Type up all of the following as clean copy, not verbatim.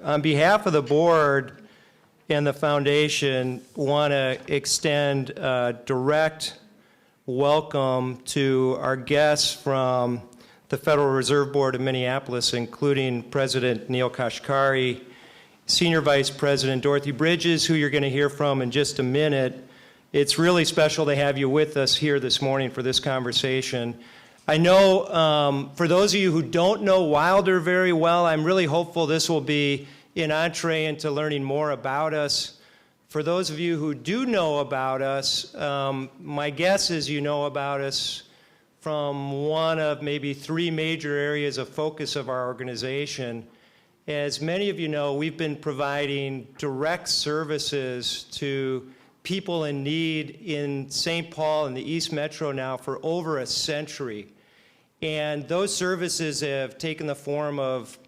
on behalf of the board and the foundation, want to extend a direct welcome to our guests from the Federal Reserve Board of Minneapolis, including President Neel Kashkari, Senior Vice President Dorothy Bridges, who you're going to hear from in just a minute. It's really special to have you with us here this morning for this conversation. I know for those of you who don't know Wilder very well, I'm really hopeful this will be an entree into learning more about us. For those of you who do know about us, my guess is you know about us from one of maybe three major areas of focus of our organization. As many of you know, we've been providing direct services to people in need in St. Paul and the East Metro now for over a century. And those services have taken the form of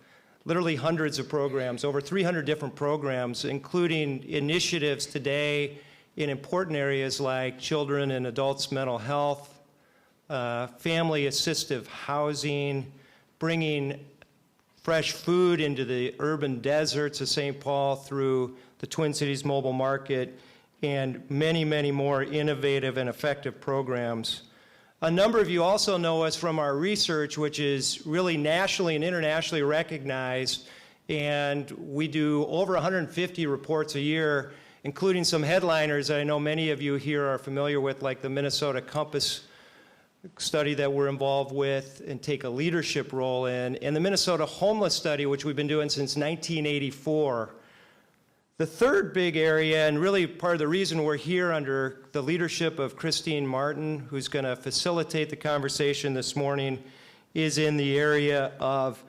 literally hundreds of programs, over 300 different programs, including initiatives today in important areas like children and adults' mental health, family assistive housing, bringing fresh food into the urban deserts of St. Paul through the Twin Cities Mobile Market, and many, many more innovative and effective programs. A number of you also know us from our research, which is really nationally and internationally recognized, and we do over 150 reports a year, including some headliners that I know many of you here are familiar with, like the Minnesota Compass study that we're involved with and take a leadership role in, and the Minnesota Homeless Study, which we've been doing since 1984. The third big area, and really part of the reason we're here under the leadership of Christine Martin, who's going to facilitate the conversation this morning, is in the area of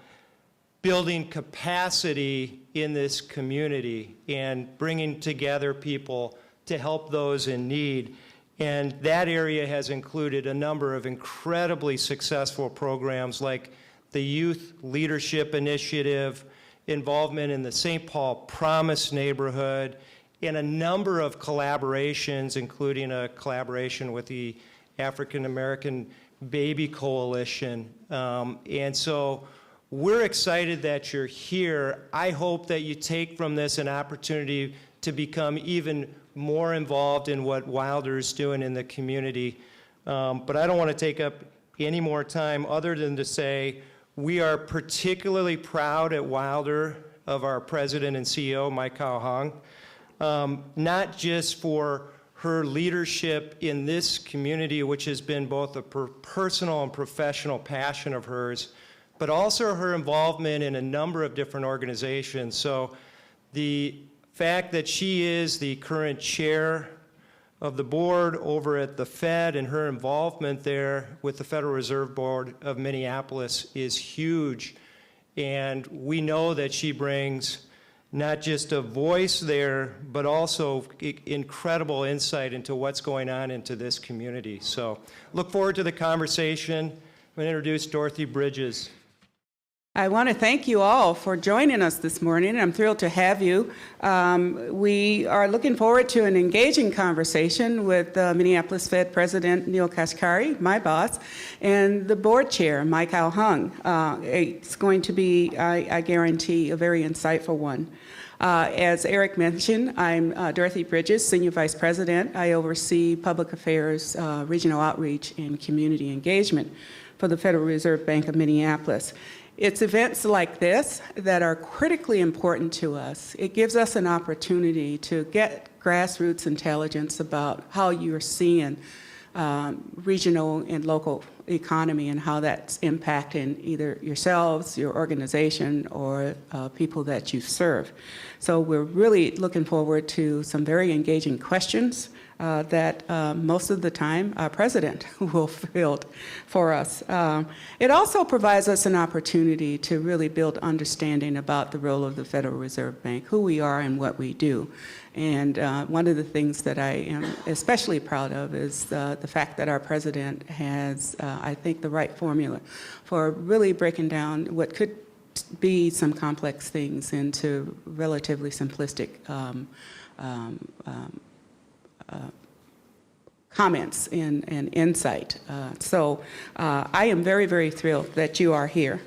building capacity in this community and bringing together people to help those in need. And that area has included a number of incredibly successful programs like the Youth Leadership Initiative, involvement in the St. Paul Promise neighborhood, and a number of collaborations, including a collaboration with the African American Baby Coalition. And so we're excited that you're here. I hope that you take from this an opportunity to become even more involved in what Wilder is doing in the community. But I don't want to take up any more time other than to say we are particularly proud at Wilder of our president and CEO, MayKao Hung, not just for her leadership in this community, which has been both a personal and professional passion of hers, but also her involvement in a number of different organizations. So the fact that she is the current chair of the board over at the Fed and her involvement there with the Federal Reserve Board of Minneapolis is huge. And we know that she brings not just a voice there, but also incredible insight into what's going on into this community. So look forward to the conversation. I'm going to introduce Dorothy Bridges. I want to thank you all for joining us this morning. I'm thrilled to have you. We are looking forward to an engaging conversation with Minneapolis Fed President Neel Kashkari, my boss, and the board chair, MayKao Hung. It's going to be, I guarantee, a very insightful one. As Eric mentioned, I'm Dorothy Bridges, Senior Vice President. I oversee public affairs, regional outreach, and community engagement for the Federal Reserve Bank of Minneapolis. It's events like this that are critically important to us. It gives us an opportunity to get grassroots intelligence about how you're seeing regional and local economy and how that's impacting either yourselves, your organization, or people that you serve. So we're really looking forward to some very engaging questions that most of the time our president will field for us. It also provides us an opportunity to really build understanding about the role of the Federal Reserve Bank, who we are and what we do. And one of the things that I am especially proud of is the fact that our president has, I think, the right formula for really breaking down what could be some complex things into relatively simplistic comments and insight. So I am very, very thrilled that you are here.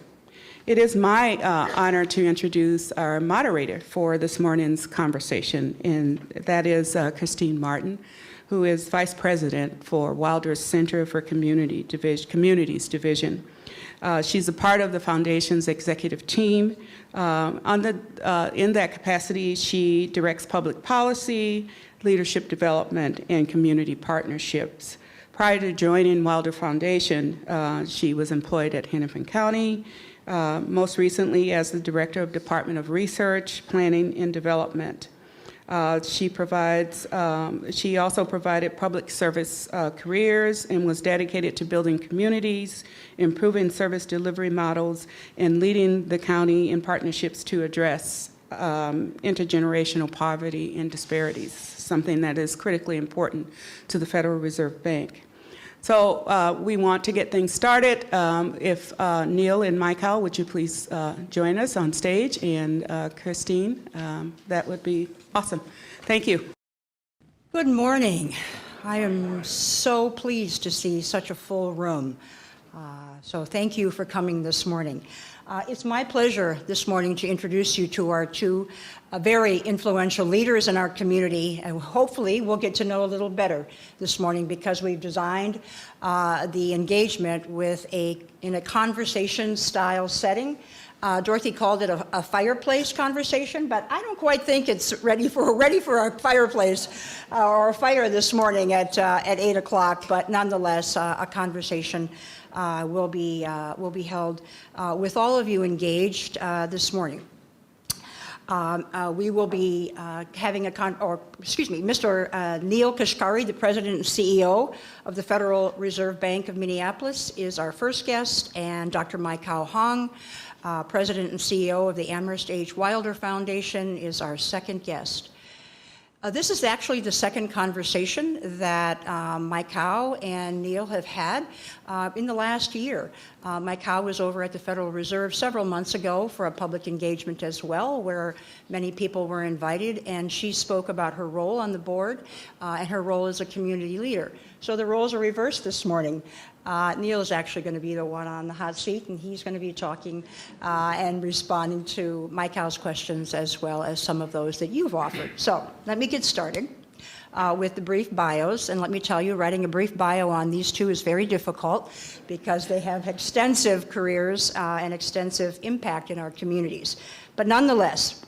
It is my honor to introduce our moderator for this morning's conversation, and that is Christine Martin, who is Vice President for Wilder's Center for Communities Division. She's a part of the Foundation's executive team. In that capacity, she directs public policy, leadership development, and community partnerships. Prior to joining Wilder Foundation, she was employed at Hennepin County, most recently as the Director of Department of Research, Planning, and Development. She also provided public service careers and was dedicated to building communities, improving service delivery models, and leading the county in partnerships to address intergenerational poverty and disparities, something that is critically important to the Federal Reserve Bank. So we want to get things started. If Neel and MayKao, would you please join us on stage, and Christine, that would be awesome. Thank you. Good morning. I am so pleased to see such a full room. So thank you for coming this morning. It's my pleasure this morning to introduce you to our two very influential leaders in our community, and hopefully we'll get to know a little better this morning because we've designed the engagement in a conversation-style setting. Dorothy called it a fireplace conversation, but I don't quite think it's ready for a fireplace or a fire this morning at 8 o'clock, but nonetheless, a conversation will be held with all of you engaged this morning. We will be having Mr. Neel Kashkari, the President and CEO of the Federal Reserve Bank of Minneapolis, is our first guest, and Dr. MayKao, President and CEO of the Amherst H. Wilder Foundation, is our second guest. This is actually the second conversation that MayKao and Neel have had in the last year. MayKao was over at the Federal Reserve several months ago for a public engagement as well, where many people were invited, and she spoke about her role on the board and her role as a community leader. So the roles are reversed this morning. Neel is actually going to be the one on the hot seat, and he's going to be talking and responding to MayKao's questions as well as some of those that you've offered. So let me get started with the brief bios, and let me tell you, writing a brief bio on these two is very difficult because they have extensive careers and extensive impact in our communities. But nonetheless,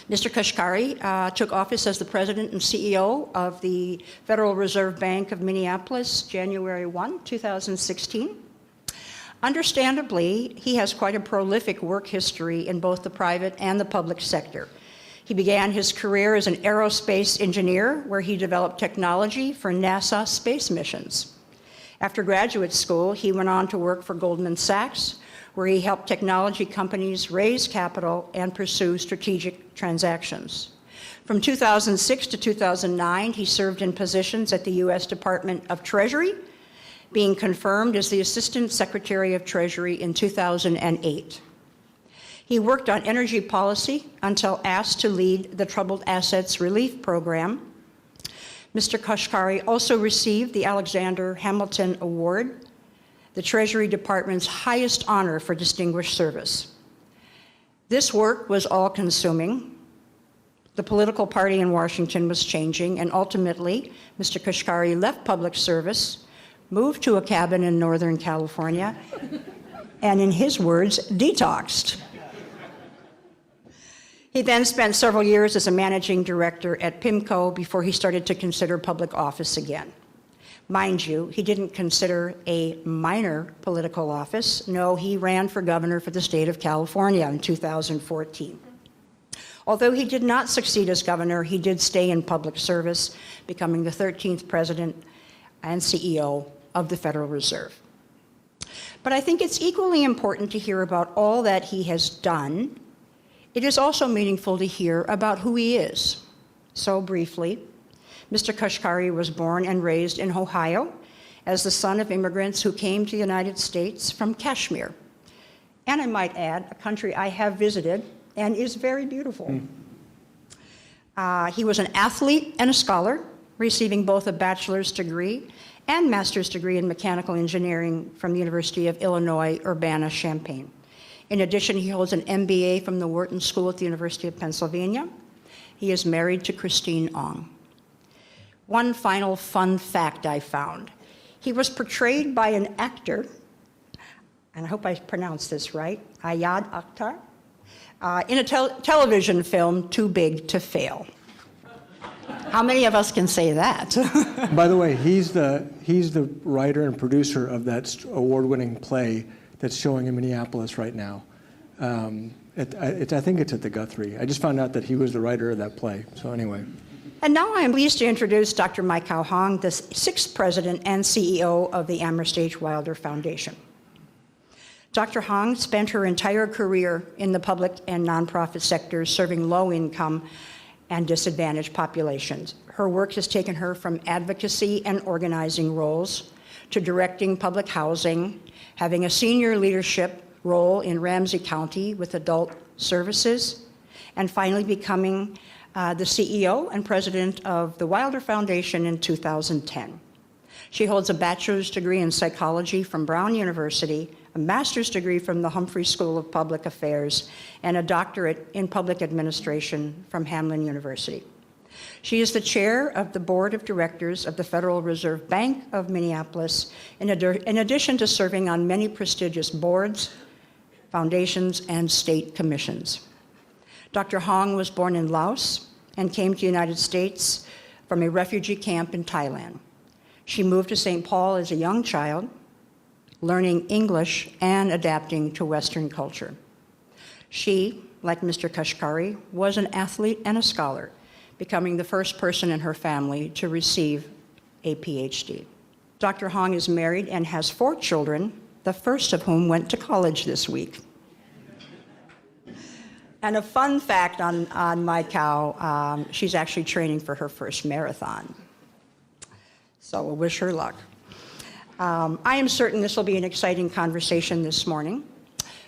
Mr. Kashkari took office as the President and CEO of the Federal Reserve Bank of Minneapolis, January 1, 2016. Understandably, he has quite a prolific work history in both the private and the public sector. He began his career as an aerospace engineer, where he developed technology for NASA space missions. After graduate school, he went on to work for Goldman Sachs, where he helped technology companies raise capital and pursue strategic transactions. From 2006 to 2009, he served in positions at the U.S. Department of Treasury, being confirmed as the Assistant Secretary of Treasury in 2008. He worked on energy policy until asked to lead the Troubled Assets Relief Program. Mr. Kashkari also received the Alexander Hamilton Award, the Treasury Department's highest honor for distinguished service. This work was all-consuming. The political party in Washington was changing, and ultimately, Mr. Kashkari left public service, moved to a cabin in Northern California, and in his words, detoxed. He then spent several years as a managing director at PIMCO before he started to consider public office again. Mind you, he didn't consider a minor political office. No, he ran for governor for the state of California in 2014. Although he did not succeed as governor, he did stay in public service, becoming the 13th president and CEO of the Federal Reserve. But I think it's equally important to hear about all that he has done. It is also meaningful to hear about who he is. So briefly, Mr. Kashkari was born and raised in Ohio as the son of immigrants who came to the United States from Kashmir. And I might add, a country I have visited and is very beautiful. He was an athlete and a scholar, receiving both a bachelor's degree and master's degree in mechanical engineering from the University of Illinois, Urbana-Champaign. In addition, he holds an MBA from the Wharton School at the University of Pennsylvania. He is married to Christine Ong. One final fun fact I found. He was portrayed by an actor, and I hope I pronounced this right, Ayad Akhtar, in a television film, Too Big to Fail. How many of us can say that? By the way, he's the writer and producer of that award-winning play that's showing in Minneapolis right now. I think it's at the Guthrie. I just found out that he was the writer of that play. So anyway. And now I am pleased to introduce Dr. MayKao Hong, the sixth president and CEO of the Amherst H. Wilder Foundation. Dr. Hong spent her entire career in the public and nonprofit sectors serving low-income and disadvantaged populations. Her work has taken her from advocacy and organizing roles to directing public housing, having a senior leadership role in Ramsey County with adult services, and finally becoming the CEO and president of the Wilder Foundation in 2010. She holds a bachelor's degree in psychology from Brown University, a master's degree from the Humphrey School of Public Affairs, and a doctorate in public administration from Hamline University. She is the chair of the board of directors of the Federal Reserve Bank of Minneapolis, in addition to serving on many prestigious boards, foundations, and state commissions. Dr. Hong was born in Laos and came to the United States from a refugee camp in Thailand. She moved to St. Paul as a young child, learning English and adapting to Western culture. She, like Mr. Kashkari, was an athlete and a scholar, becoming the first person in her family to receive a PhD. Dr. Hong is married and has 4 children, the first of whom went to college this week. And a fun fact on MayKao, she's actually training for her first marathon. So we'll wish her luck. I am certain this will be an exciting conversation this morning.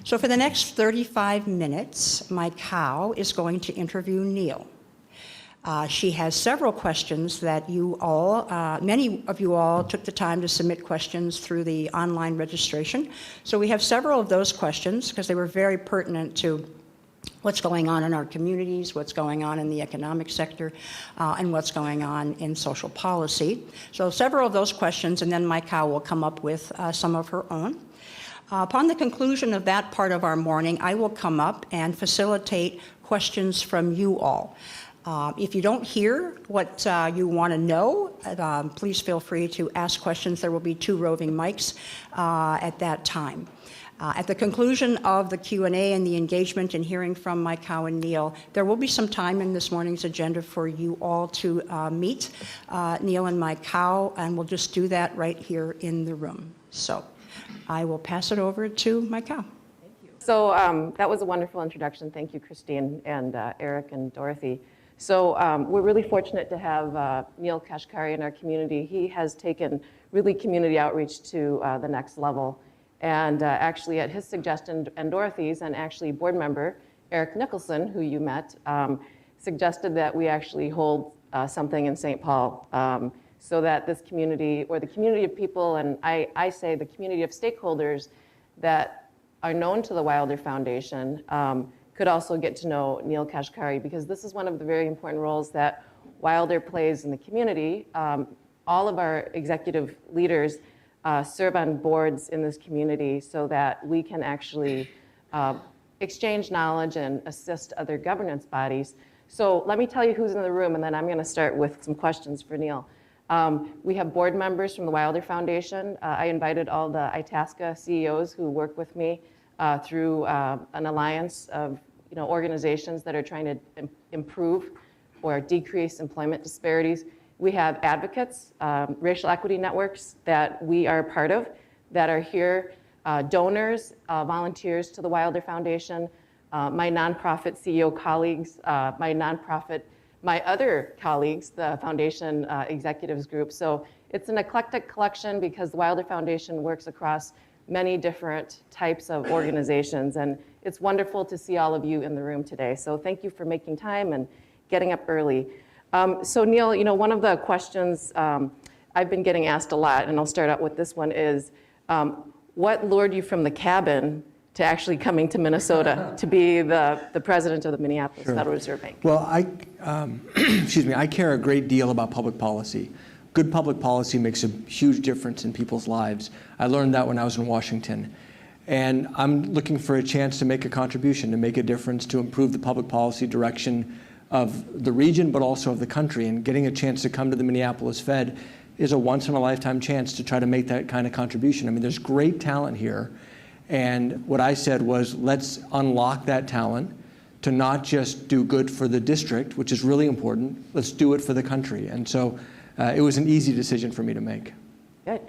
So for the next 35 minutes, MayKao is going to interview Neel. She has several questions that you all, many of you all took the time to submit questions through the online registration. So we have several of those questions because they were very pertinent to what's going on in our communities, what's going on in the economic sector, and what's going on in social policy. So several of those questions, and then MayKao will come up with some of her own. Upon the conclusion of that part of our morning, I will come up and facilitate questions from you all. If you don't hear what you want to know, please feel free to ask questions. There will be 2 roving mics at that time. At the conclusion of the Q&A and the engagement and hearing from MayKao and Neel, there will be some time in this morning's agenda for you all to meet Neel and MayKao, and we'll just do that right here in the room. So I will pass it over to MayKao. So that was a wonderful introduction. Thank you, Christine and Eric and Dorothy. So we're really fortunate to have Neel Kashkari in our community. He has taken really community outreach to the next level. And actually, at his suggestion and Dorothy's, and actually board member Eric Nicholson, who you met, suggested that we actually hold something in St. Paul so that this community, or the community of people, and I say the community of stakeholders that are known to the Wilder Foundation, could also get to know Neel Kashkari, because this is one of the very important roles that Wilder plays in the community. All of our executive leaders serve on boards in this community so that we can actually exchange knowledge and assist other governance bodies. So let me tell you who's in the room, and then I'm going to start with some questions for Neel. We have board members from the Wilder Foundation. I invited all the Itasca CEOs who work with me through an alliance of organizations that are trying to improve or decrease employment disparities. We have advocates, racial equity networks that we are part of that are here, donors, volunteers to the Wilder Foundation, my nonprofit CEO colleagues, my other colleagues, the foundation executives group. So it's an eclectic collection because the Wilder Foundation works across many different types of organizations, and it's wonderful to see all of you in the room today. So thank you for making time and getting up early. So Neel, one of the questions I've been getting asked a lot, and I'll start out with this one, is what lured you from the cabin to actually coming to Minnesota to be the president of the Minneapolis Federal Reserve Bank? Well, excuse me, I care a great deal about public policy. Good public policy makes a huge difference in people's lives. I learned that when I was in Washington. And I'm looking for a chance to make a contribution, to make a difference, to improve the public policy direction of the region, but also of the country. And getting a chance to come to the Minneapolis Fed is a once-in-a-lifetime chance to try to make that kind of contribution. I mean, there's great talent here. And what I said was, let's unlock that talent to not just do good for the district, which is really important, let's do it for the country. And so it was an easy decision for me to make. Good.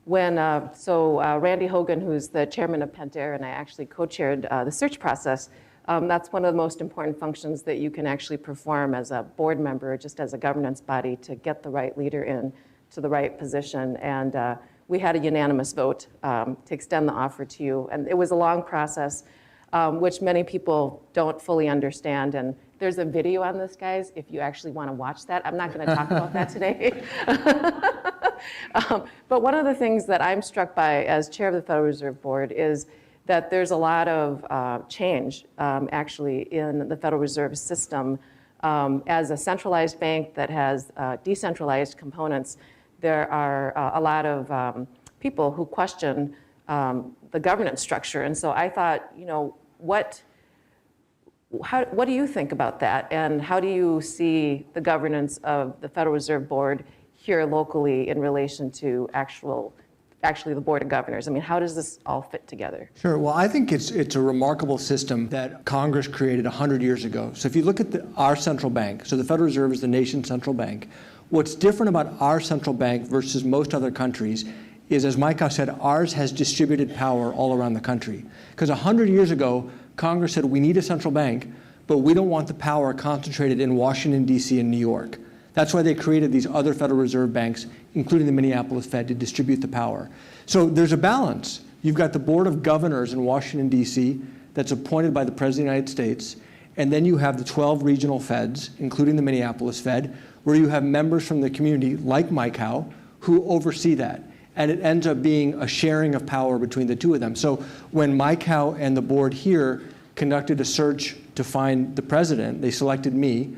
Randy Hogan, who's the chairman of Pentair, and I actually co-chaired the search process. That's one of the most important functions that you can actually perform as a board member, or just as a governance body, to get the right leader in to the right position. And we had a unanimous vote to extend the offer to you. And it was a long process, which many people don't fully understand. And there's a video on this, guys, if you actually want to watch that. I'm not going to talk about that today. But one of the things that I'm struck by as chair of the Federal Reserve Board is that there's a lot of change, actually, in the Federal Reserve system. As a centralized bank that has decentralized components, there are a lot of people who question the governance structure. And so I thought, you know, what do you think about that? And how do you see the governance of the Federal Reserve Board here locally in relation to actually the Board of Governors? I mean, how does this all fit together? Sure. Well, I think it's a remarkable system that Congress created 100 years ago. So if you look at our central bank, so the Federal Reserve is the nation's central bank, what's different about our central bank versus most other countries is, as MayKao said, ours has distributed power all around the country. Because 100 years ago, Congress said we need a central bank, but we don't want the power concentrated in Washington, D.C. and New York. That's why they created these other Federal Reserve banks, including the Minneapolis Fed, to distribute the power. So there's a balance. You've got the Board of Governors in Washington, D.C. that's appointed by the President of the United States, and then you have the 12 regional Feds, including the Minneapolis Fed, where you have members from the community, like MayKao, who oversee that. And it ends up being a sharing of power between the two of them. So when MayKao and the board here conducted a search to find the president, they selected me.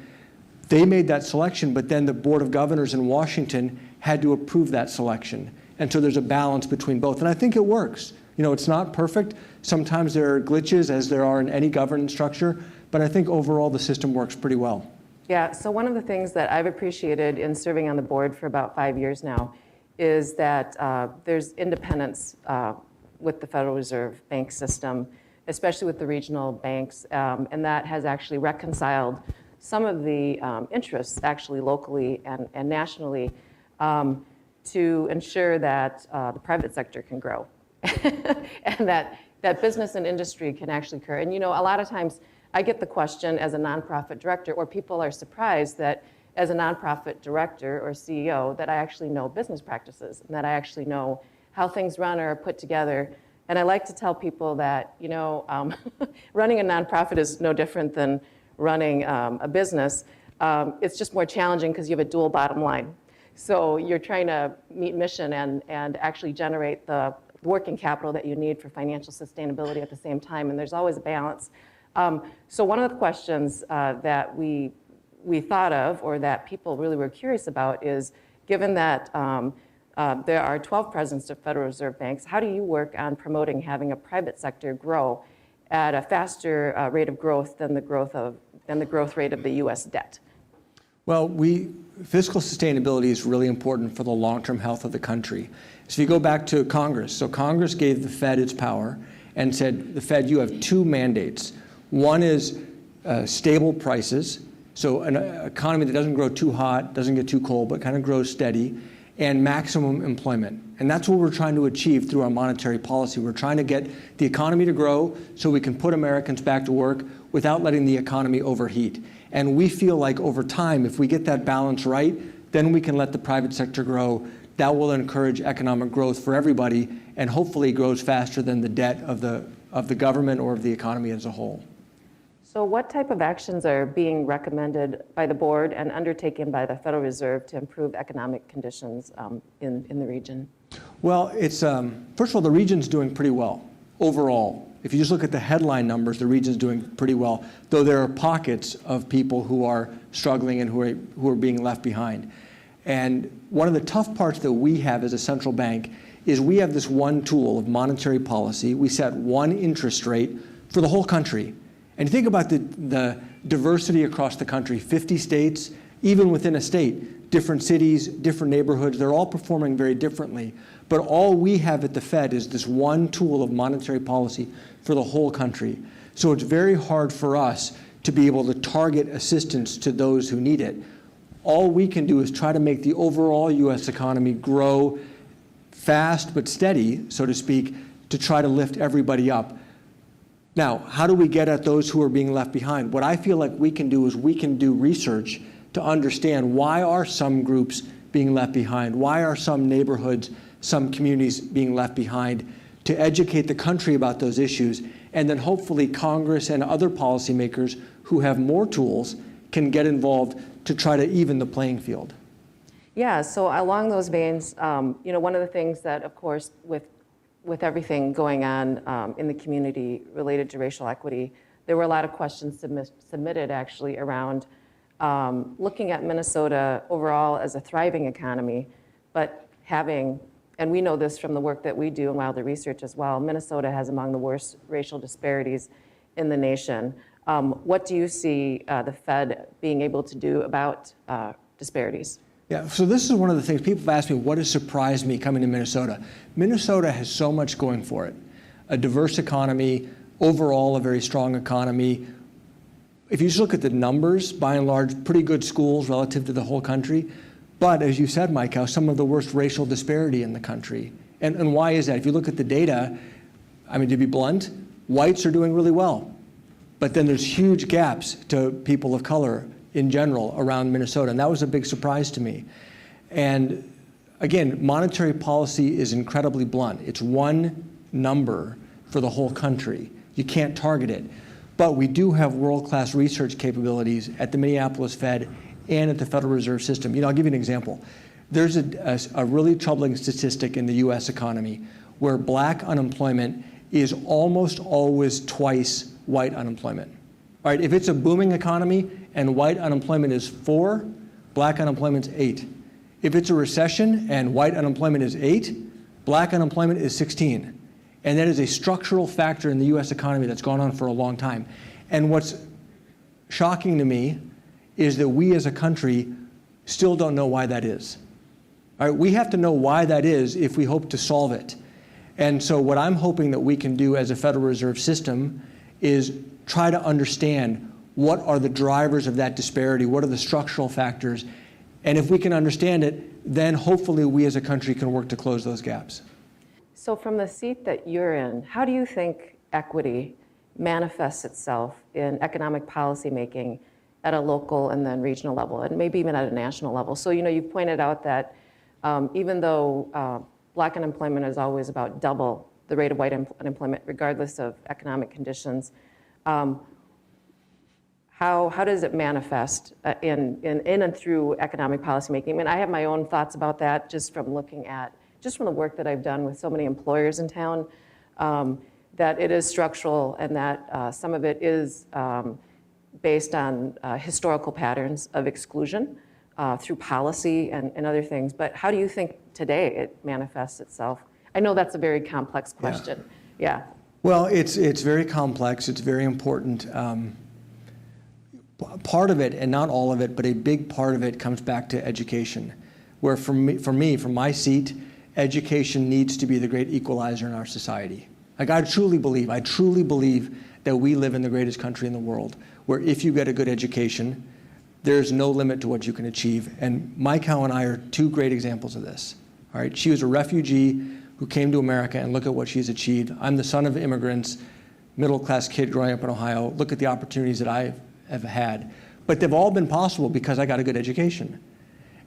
They made that selection, but then the Board of Governors in Washington had to approve that selection. And so there's a balance between both. And I think it works. You know, it's not perfect. Sometimes there are glitches, as there are in any governance structure, but I think overall the system works pretty well. Yeah, so one of the things that I've appreciated in serving on the board for about 5 years now is that there's independence with the Federal Reserve Bank system, especially with the regional banks, and that has actually reconciled some of the interests, actually locally and nationally, to ensure that the private sector can grow and that business and industry can actually occur. And you know, a lot of times I get the question as a nonprofit director, or people are surprised that as a nonprofit director or CEO that I actually know business practices and that I actually know how things run or are put together. And I like to tell people that, you know, running a nonprofit is no different than running a business. It's just more challenging because you have a dual bottom line. So you're trying to meet mission and actually generate the working capital that you need for financial sustainability at the same time, and there's always a balance. So one of the questions that we thought of, or that people really were curious about, is given that there are 12 presidents of Federal Reserve banks, how do you work on promoting having a private sector grow at a faster rate of growth than the growth rate of the U.S. debt? Well, fiscal sustainability is really important for the long-term health of the country. So if you go back to Congress, so Congress gave the Fed its power and said, the Fed, you have two mandates. One is stable prices, so an economy that doesn't grow too hot, doesn't get too cold, but kind of grows steady, and maximum employment. And that's what we're trying to achieve through our monetary policy. We're trying to get the economy to grow so we can put Americans back to work without letting the economy overheat. And we feel like over time, if we get that balance right, then we can let the private sector grow. That will encourage economic growth for everybody, and hopefully grows faster than the debt of the government or of the economy as a whole. So what type of actions are being recommended by the board and undertaken by the Federal Reserve to improve economic conditions in the region? Well, it's first of all, the region's doing pretty well. overall. If you just look at the headline numbers, the region's doing pretty well, though there are pockets of people who are struggling and who are being left behind. And one of the tough parts that we have as a central bank is we have this one tool of monetary policy. We set one interest rate for the whole country. And think about the diversity across the country, 50 states, even within a state, different cities, different neighborhoods, they're all performing very differently. But all we have at the Fed is this one tool of monetary policy for the whole country. So it's very hard for us to be able to target assistance to those who need it. All we can do is try to make the overall U.S. economy grow fast but steady, so to speak, to try to lift everybody up. Now, how do we get at those who are being left behind? What I feel like we can do is we can do research to understand why are some groups being left behind? Why are some neighborhoods, some communities being left behind? To educate the country about those issues, and then hopefully Congress and other policymakers who have more tools can get involved to try to even the playing field. Yeah, so along those veins, one of the things that, of course, with everything going on in the community related to racial equity, there were a lot of questions submitted actually around looking at Minnesota overall as a thriving economy, but having, and we know this from the work that we do and Wilder Research as well, Minnesota has among the worst racial disparities in the nation. What do you see the Fed being able to do about disparities? Yeah, so this is one of the things people have asked me, what has surprised me coming to Minnesota? Minnesota has so much going for it. A diverse economy, overall a very strong economy. If you just look at the numbers, by and large, pretty good schools relative to the whole country. But as you said, MayKao, some of the worst racial disparity in the country. And why is that? If you look at the data, I mean, to be blunt, whites are doing really well. But then there's huge gaps to people of color in general around Minnesota, and that was a big surprise to me. And again, monetary policy is incredibly blunt. It's one number for the whole country. You can't target it. But we do have world-class research capabilities at the Minneapolis Fed and at the Federal Reserve System. I'll give you an example. There's a really troubling statistic in the US economy where black unemployment is almost always twice white unemployment. All right, if it's a booming economy and white unemployment is 4, black unemployment is 8. If it's a recession and white unemployment is 8, black unemployment is 16. And that is a structural factor in the US economy that's gone on for a long time. And what's shocking to me is that we as a country still don't know why that is. All right, we have to know why that is if we hope to solve it. And so what I'm hoping that we can do as a Federal Reserve System is try to understand what are the drivers of that disparity, what are the structural factors, and if we can understand it, then hopefully we as a country can work to close those gaps. So from the seat that you're in, how do you think equity manifests itself in economic policy making at a local and then regional level, and maybe even at a national level? So, you've pointed out that even though black unemployment is always about double the rate of white unemployment, regardless of economic conditions, how does it manifest in and through economic policymaking? I mean, I have my own thoughts about that just from looking at, just from the work that I've done with so many employers in town, that it is structural and that some of it is based on historical patterns of exclusion through policy and other things. But how do you think today it manifests itself? I know that's a very complex question. Yeah. Well, it's very complex. It's very important. Part of it, and not all of it, but a big part of it comes back to education, where from my seat, education needs to be the great equalizer in our society. Like I truly believe that we live in the greatest country in the world, where if you get a good education, there's no limit to what you can achieve. And MayKao and I are two great examples of this. All right, she was a refugee who came to America, and look at what she's achieved. I'm the son of immigrants, middle-class kid growing up in Ohio. Look at the opportunities that I have had. But they've all been possible because I got a good education.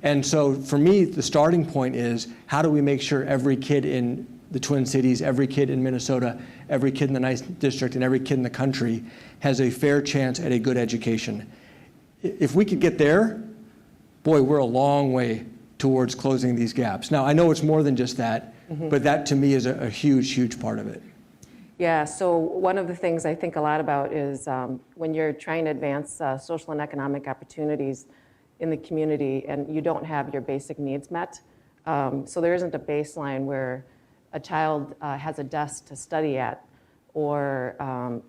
And so for me, the starting point is, how do we make sure every kid in the Twin Cities, every kid in Minnesota, every kid in the Ninth District, and every kid in the country has a fair chance at a good education? If we could get there, boy, we're a long way towards closing these gaps. Now, I know it's more than just that, but that to me is a huge, huge part of it. Yeah, so one of the things I think a lot about is when you're trying to advance social and economic opportunities in the community and you don't have your basic needs met. So there isn't a baseline where a child has a desk to study at, or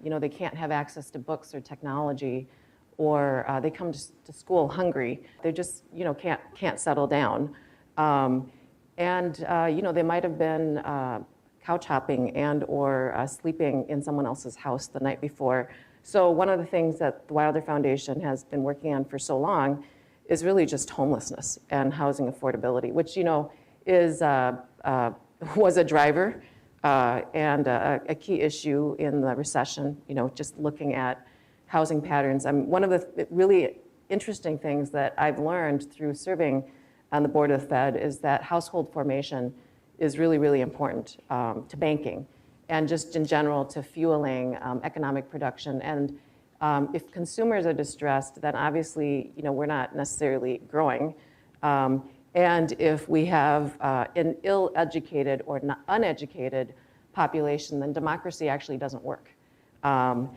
they can't have access to books or technology, or they come to school hungry. They just can't settle down. They might have been couch hopping and or sleeping in someone else's house the night before. So one of the things that the Wilder Foundation has been working on for so long is really just homelessness and housing affordability, which is was a driver and a key issue in the recession. Just looking at housing patterns. One of the really interesting things that I've learned through serving on the board of the Fed is that household formation is really, really important to banking and just in general to fueling economic production. And if consumers are distressed, then obviously, we're not necessarily growing. And if we have an ill-educated or uneducated population, then democracy actually doesn't work. To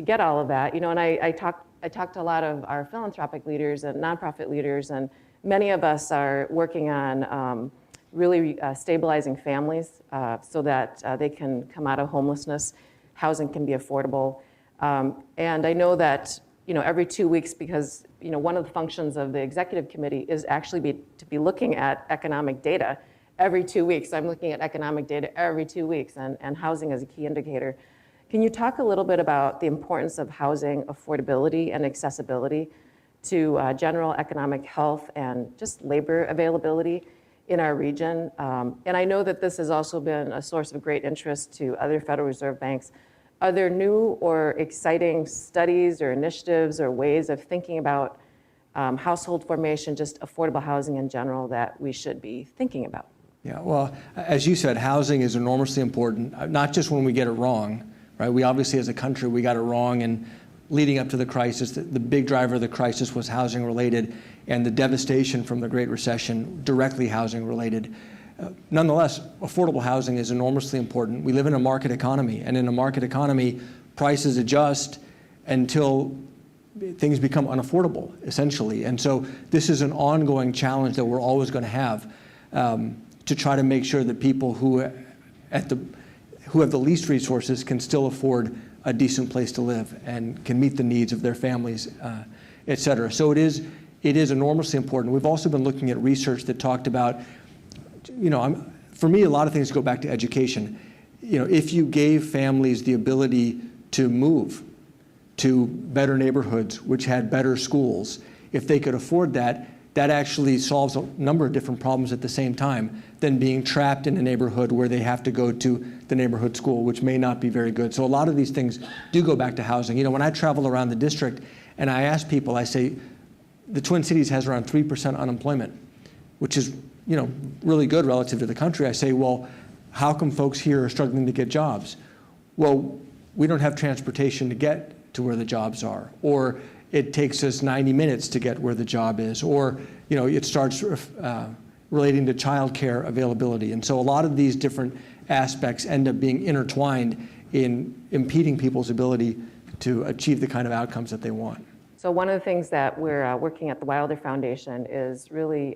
get all of that, and I talked to a lot of our philanthropic leaders and nonprofit leaders, and many of us are working on really stabilizing families so that they can come out of homelessness, housing can be affordable. And I know that every 2 weeks, because one of the functions of the executive committee is actually to be looking at economic data every 2 weeks. I'm looking at economic data every 2 weeks, and housing is a key indicator. Can you talk a little bit about the importance of housing affordability and accessibility to general economic health and just labor availability in our region? And I know that this has also been a source of great interest to other Federal Reserve banks. Are there new or exciting studies or initiatives or ways of thinking about household formation, just affordable housing in general, that we should be thinking about? Yeah, well, as you said, housing is enormously important, not just when we get it wrong, right? We obviously, as a country, we got it wrong, and leading up to the crisis, the big driver of the crisis was housing related, and the devastation from the Great Recession, directly housing related. Nonetheless, affordable housing is enormously important. We live in a market economy, and in a market economy, prices adjust until things become unaffordable, essentially. And so this is an ongoing challenge that we're always going to have to try to make sure that people who have the least resources can still afford a decent place to live and can meet the needs of their families, et cetera. So it is enormously important. We've also been looking at research that talked about, for me, a lot of things go back to education. If you gave families the ability to move to better neighborhoods, which had better schools, if they could afford that, that actually solves a number of different problems at the same time than being trapped in a neighborhood where they have to go to the neighborhood school, which may not be very good. So a lot of these things do go back to housing. When I travel around the district and I ask people, I say, the Twin Cities has around 3% unemployment, which is really good relative to the country. I say, well, how come folks here are struggling to get jobs? Well, we don't have transportation to get to where the jobs are, or it takes us 90 minutes to get where the job is, or it starts relating to childcare availability. And so a lot of these different aspects end up being intertwined in impeding people's ability to achieve the kind of outcomes that they want. So one of the things that we're working at the Wilder Foundation is really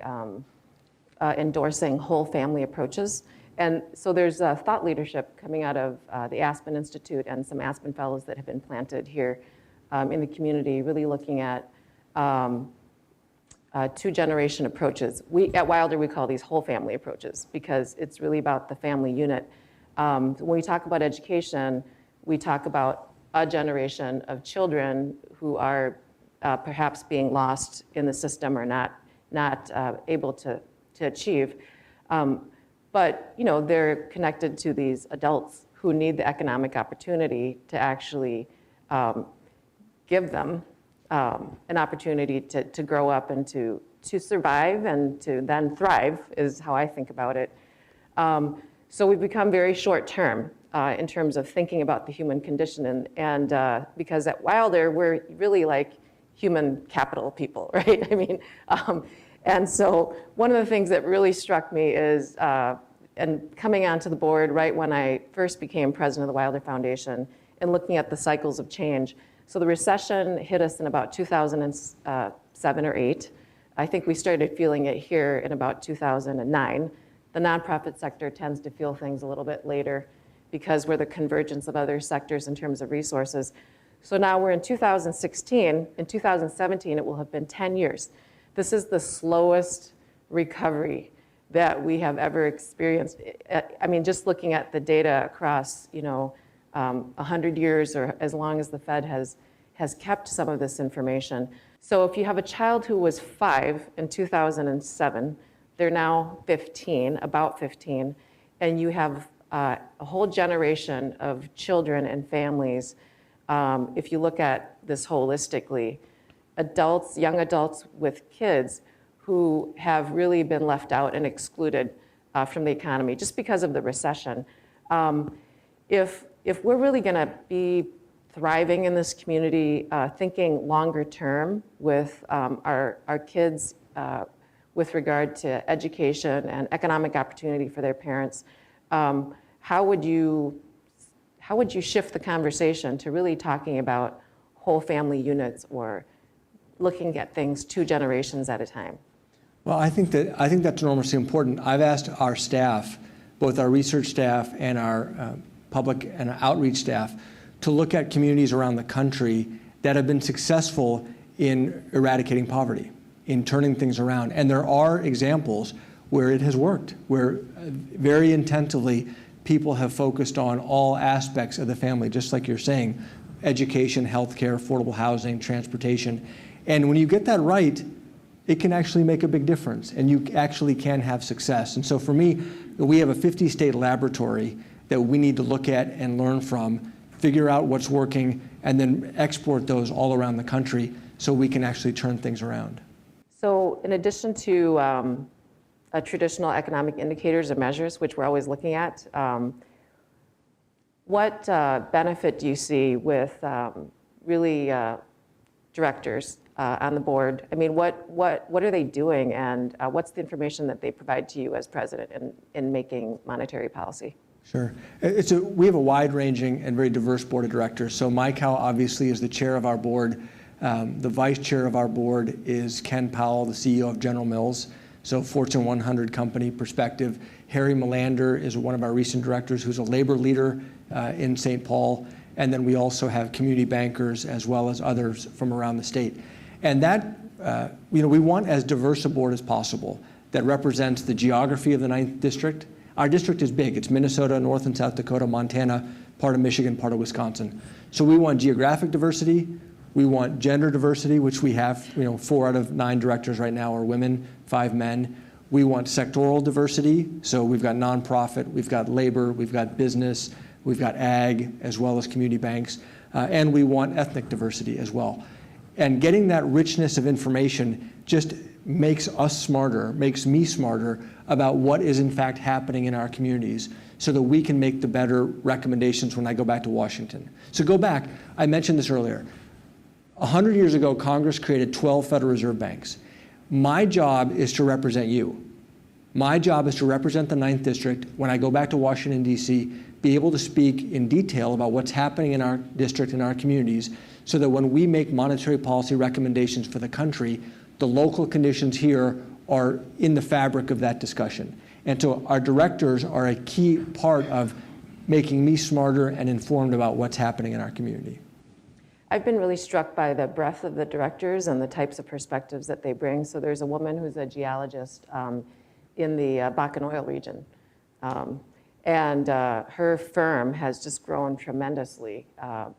endorsing whole family approaches. And so there's thought leadership coming out of the Aspen Institute and some Aspen Fellows that have been planted here in the community, really looking at two-generation approaches. At Wilder, we call these whole family approaches because it's really about the family unit. When we talk about education, we talk about a generation of children who are perhaps being lost in the system or not able to achieve. But they're connected to these adults who need the economic opportunity to actually give them an opportunity to grow up and to survive and to then thrive, is how I think about it. So we've become very short term in terms of thinking about the human condition, and because at Wilder, we're really like human capital people, right? And so one of the things that really struck me is and coming onto the board right when I first became president of the Wilder Foundation and looking at the cycles of change. So the recession hit us in about 2007 or 8. I think we started feeling it here in about 2009. The nonprofit sector tends to feel things a little bit later because we're the convergence of other sectors in terms of resources. So now we're in 2016. In 2017, it will have been 10 years. This is the slowest recovery that we have ever experienced. I mean, just looking at the data across, 100 years or as long as the Fed has kept some of this information. So if you have a child who was 5 in 2007, they're now 15, about 15, and you have a whole generation of children and families, if you look at this holistically, adults, young adults with kids who have really been left out and excluded from the economy just because of the recession. If we're really going to be thriving in this community, thinking longer term with our kids with regard to education and economic opportunity for their parents, how would you shift the conversation to really talking about whole family units or looking at things 2 generations at a time? Well, I think that's enormously important. I've asked our staff, both our research staff and our public and outreach staff, to look at communities around the country that have been successful in eradicating poverty, in turning things around. And there are examples where it has worked, where very intentively people have focused on all aspects of the family, just like you're saying, education, healthcare, affordable housing, transportation. And when you get that right, it can actually make a big difference, and you actually can have success. And so for me, we have a 50-state laboratory that we need to look at and learn from, figure out what's working, and then export those all around the country so we can actually turn things around. So in addition to traditional economic indicators and measures, which we're always looking at, what benefit do you see with really directors on the board? I mean, what are they doing, and what's the information that they provide to you as president in making monetary policy? Sure. We have a wide-ranging and very diverse board of directors. So MayKao obviously is the chair of our board. The vice chair of our board is Ken Powell, the CEO of General Mills, so Fortune 100 company perspective. Harry Melander is one of our recent directors who's a labor leader in St. Paul. And then we also have community bankers as well as others from around the state. And that, we want as diverse a board as possible that represents the geography of the 9th District. Our district is big. It's Minnesota, North and South Dakota, Montana, part of Michigan, part of Wisconsin. So we want geographic diversity. We want gender diversity, which we have. 4 out of 9 directors right now are women, 5 men. We want sectoral diversity. So we've got nonprofit, we've got labor, we've got business, we've got ag, as well as community banks. And we want ethnic diversity as well. And getting that richness of information just makes us smarter, makes me smarter about what is in fact happening in our communities so that we can make the better recommendations when I go back to Washington. So go back, I mentioned this earlier. 100 years ago, Congress created 12 Federal Reserve banks. My job is to represent you. My job is to represent the 9th District when I go back to Washington, D.C., be able to speak in detail about what's happening in our district and our communities so that when we make monetary policy recommendations for the country, the local conditions here are in the fabric of that discussion. And so our directors are a key part of making me smarter and informed about what's happening in our community. I've been really struck by the breadth of the directors and the types of perspectives that they bring. So there's a woman who's a geologist in the Bakken oil region. And her firm has just grown tremendously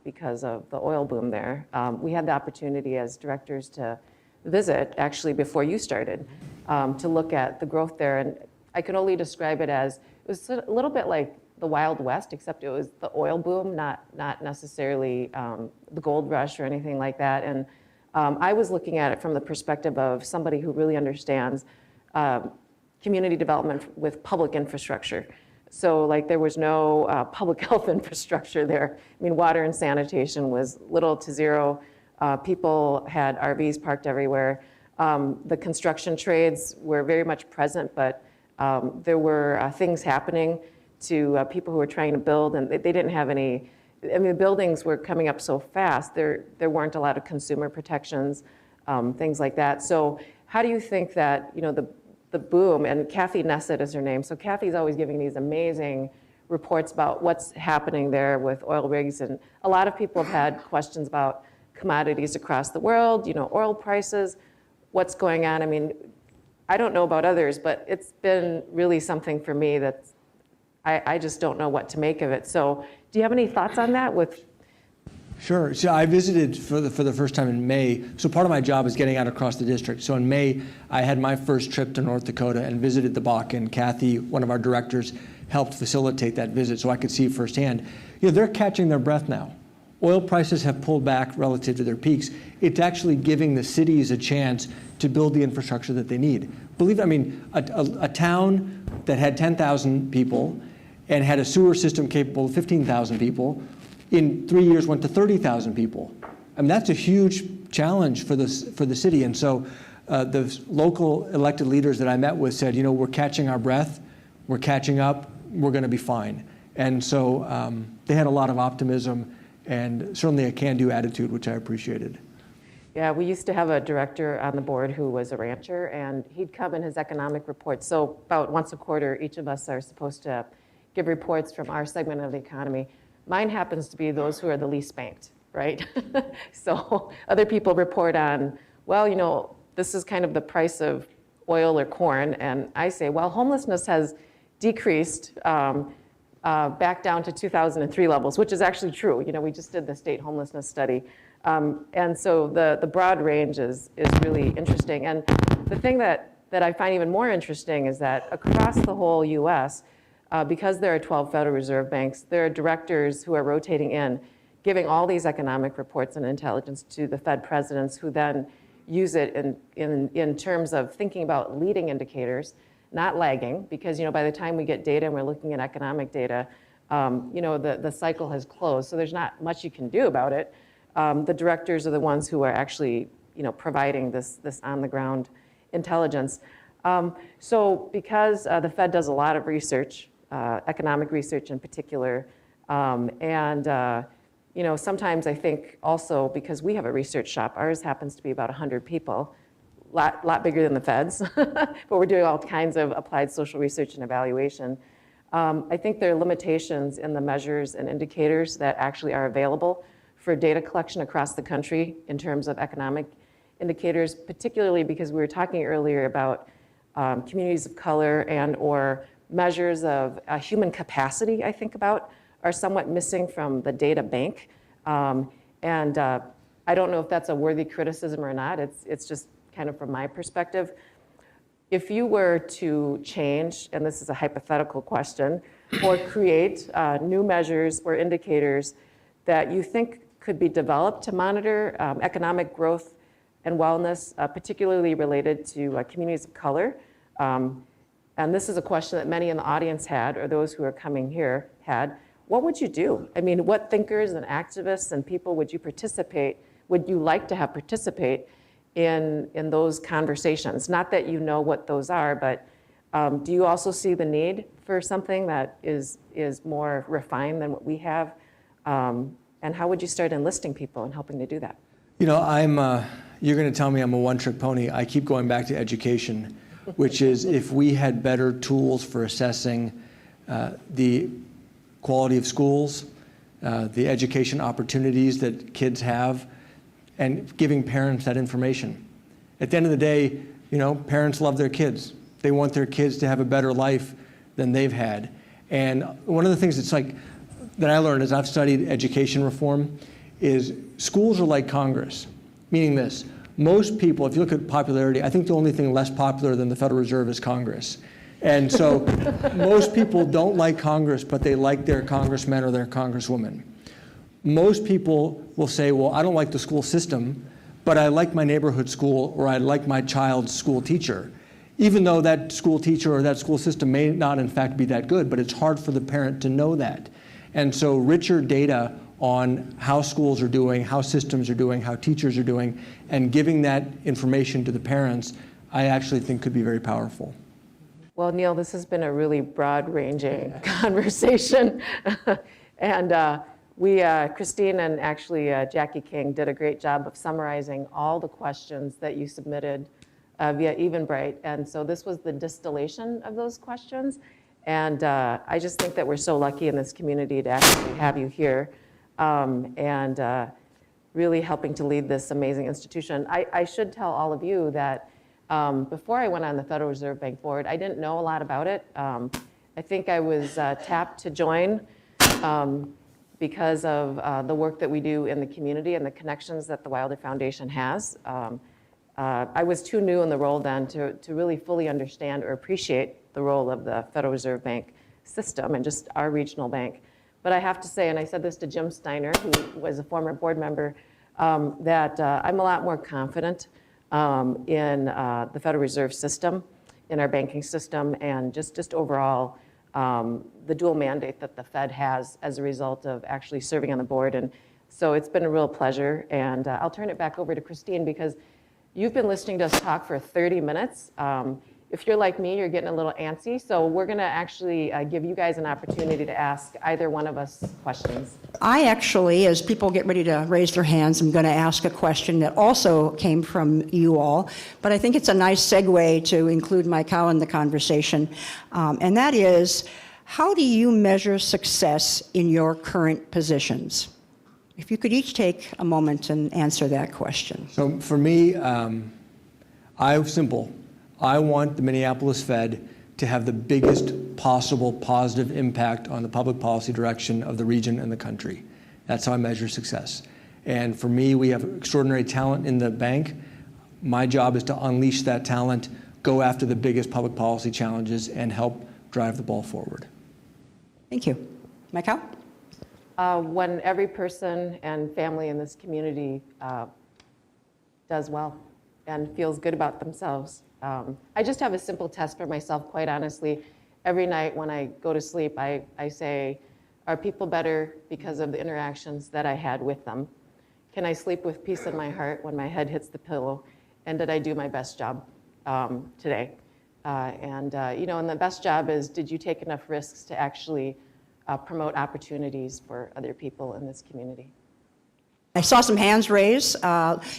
because of the oil boom there. We had the opportunity as directors to visit, actually before you started, to look at the growth there. And I can only describe it as, it was a little bit like the Wild West, except it was the oil boom, not necessarily the gold rush or anything like that. And I was looking at it from the perspective of somebody who really understands community development with public infrastructure. So like there was no public health infrastructure there. I mean, water and sanitation was little to zero. People had RVs parked everywhere. The construction trades were very much present, but There were things happening to people who were trying to build, and they didn't have any. I mean, the buildings were coming up so fast. There weren't a lot of consumer protections, things like that. So, how do you think that the boom, and Kathy Nessett is her name. So Kathy's always giving these amazing reports about what's happening there with oil rigs, and a lot of people have had questions about commodities across the world, oil prices, what's going on. I mean, I don't know about others, but it's been really something for me that I just don't know what to make of it. So do you have any thoughts on that with? Sure. So I visited for the first time in May. So part of my job is getting out across the district. So in May, I had my first trip to North Dakota and visited the Bakken. Kathy, one of our directors, helped facilitate that visit so I could see firsthand. They're catching their breath now. Oil prices have pulled back relative to their peaks. It's actually giving the cities a chance to build the infrastructure that they need. A town that had 10,000 people and had a sewer system capable of 15,000 people, in 3 years went to 30,000 people. That's a huge challenge for the city. And so the local elected leaders that I met with said, we're catching our breath, we're catching up, we're going to be fine. And so they had a lot of optimism and certainly a can-do attitude, which I appreciated. Yeah, we used to have a director on the board who was a rancher, and he'd come in his economic reports. So about once a quarter, each of us are supposed to give reports from our segment of the economy. Mine happens to be those who are the least banked, right? So other people report on, well, this is kind of the price of oil or corn. And I say, well, homelessness has decreased back down to 2003 levels, which is actually true. We just did the state homelessness study. And so the broad range is really interesting. And the thing that I find even more interesting is that across the whole US, because there are 12 Federal Reserve banks, there are directors who are rotating in, giving all these economic reports and intelligence to the Fed presidents, who then use it in terms of thinking about leading indicators, not lagging, because by the time we get data and we're looking at economic data, the cycle has closed, so there's not much you can do about it. The directors are the ones who are actually providing this on-the-ground intelligence. So because the Fed does a lot of research, economic research in particular, sometimes I think also because we have a research shop, ours happens to be about 100 people, lot bigger than the Fed's, but we're doing all kinds of applied social research and evaluation. I think there are limitations in the measures and indicators that actually are available for data collection across the country in terms of economic indicators, particularly because we were talking earlier about communities of color and or measures of human capacity, I think about, are somewhat missing from the data bank. I don't know if that's a worthy criticism or not. It's just kind of from my perspective. If you were to change, and this is a hypothetical question, or create new measures or indicators that you think could be developed to monitor economic growth and wellness, particularly related to communities of color, and this is a question that many in the audience had, or those who are coming here had, what would you do? I mean, what thinkers and activists and people would you like to have participate in those conversations? Not that you know what those are, but do you also see the need for something that is more refined than what we have? And how would you start enlisting people and helping to do that? You're going to tell me I'm a one-trick pony. I keep going back to education, which is if we had better tools for assessing the quality of schools, the education opportunities that kids have, and giving parents that information. At the end of the day, parents love their kids. They want their kids to have a better life than they've had. And one of the things that I learned as I've studied education reform is schools are like Congress, meaning this. Most people, if you look at popularity, I think the only thing less popular than the Federal Reserve is Congress. And so most people don't like Congress, but they like their congressmen or their congresswomen. Most people will say, well, I don't like the school system, but I like my neighborhood school, or I like my child's school teacher, even though that school teacher or that school system may not in fact be that good, but it's hard for the parent to know that. And so richer data on how schools are doing, how systems are doing, how teachers are doing, and giving that information to the parents, I actually think could be very powerful. Well, Neil, this has been a really broad-ranging conversation. And Christine and actually Jackie King did a great job of summarizing all the questions that you submitted via Eventbrite. And so this was the distillation of those questions. And I just think that we're so lucky in this community to actually have you here and really helping to lead this amazing institution. I should tell all of you that before I went on the Federal Reserve Bank board, I didn't know a lot about it. I think I was tapped to join because of the work that we do in the community and the connections that the Wilder Foundation has. I was too new in the role then to really fully understand or appreciate the role of the Federal Reserve Bank system and just our regional bank. But I have to say, and I said this to Jim Steiner, who was a former board member, that I'm a lot more confident in the Federal Reserve System, in our banking system, and just overall the dual mandate that the Fed has as a result of actually serving on the board. And so it's been a real pleasure. And I'll turn it back over to Christine because you've been listening to us talk for 30 minutes. If you're like me, you're getting a little antsy. So we're going to actually give you guys an opportunity to ask either one of us questions. I actually, as people get ready to raise their hands, I'm going to ask a question that also came from you all, but I think it's a nice segue to include MayKao in the conversation, and that is, how do you measure success in your current positions? If you could each take a moment and answer that question. So for me, I'm simple. I want the Minneapolis Fed to have the biggest possible positive impact on the public policy direction of the region and the country. That's how I measure success. And for me, we have extraordinary talent in the bank. My job is to unleash that talent, go after the biggest public policy challenges, and help drive the ball forward. Thank you. MayKao? When every person and family in this community does well and feels good about themselves. I just have a simple test for myself, quite honestly. Every night when I go to sleep, I say, are people better because of the interactions that I had with them? Can I sleep with peace in my heart when my head hits the pillow? And did I do my best job today? And the best job is, did you take enough risks to actually promote opportunities for other people in this community? I saw some hands raised.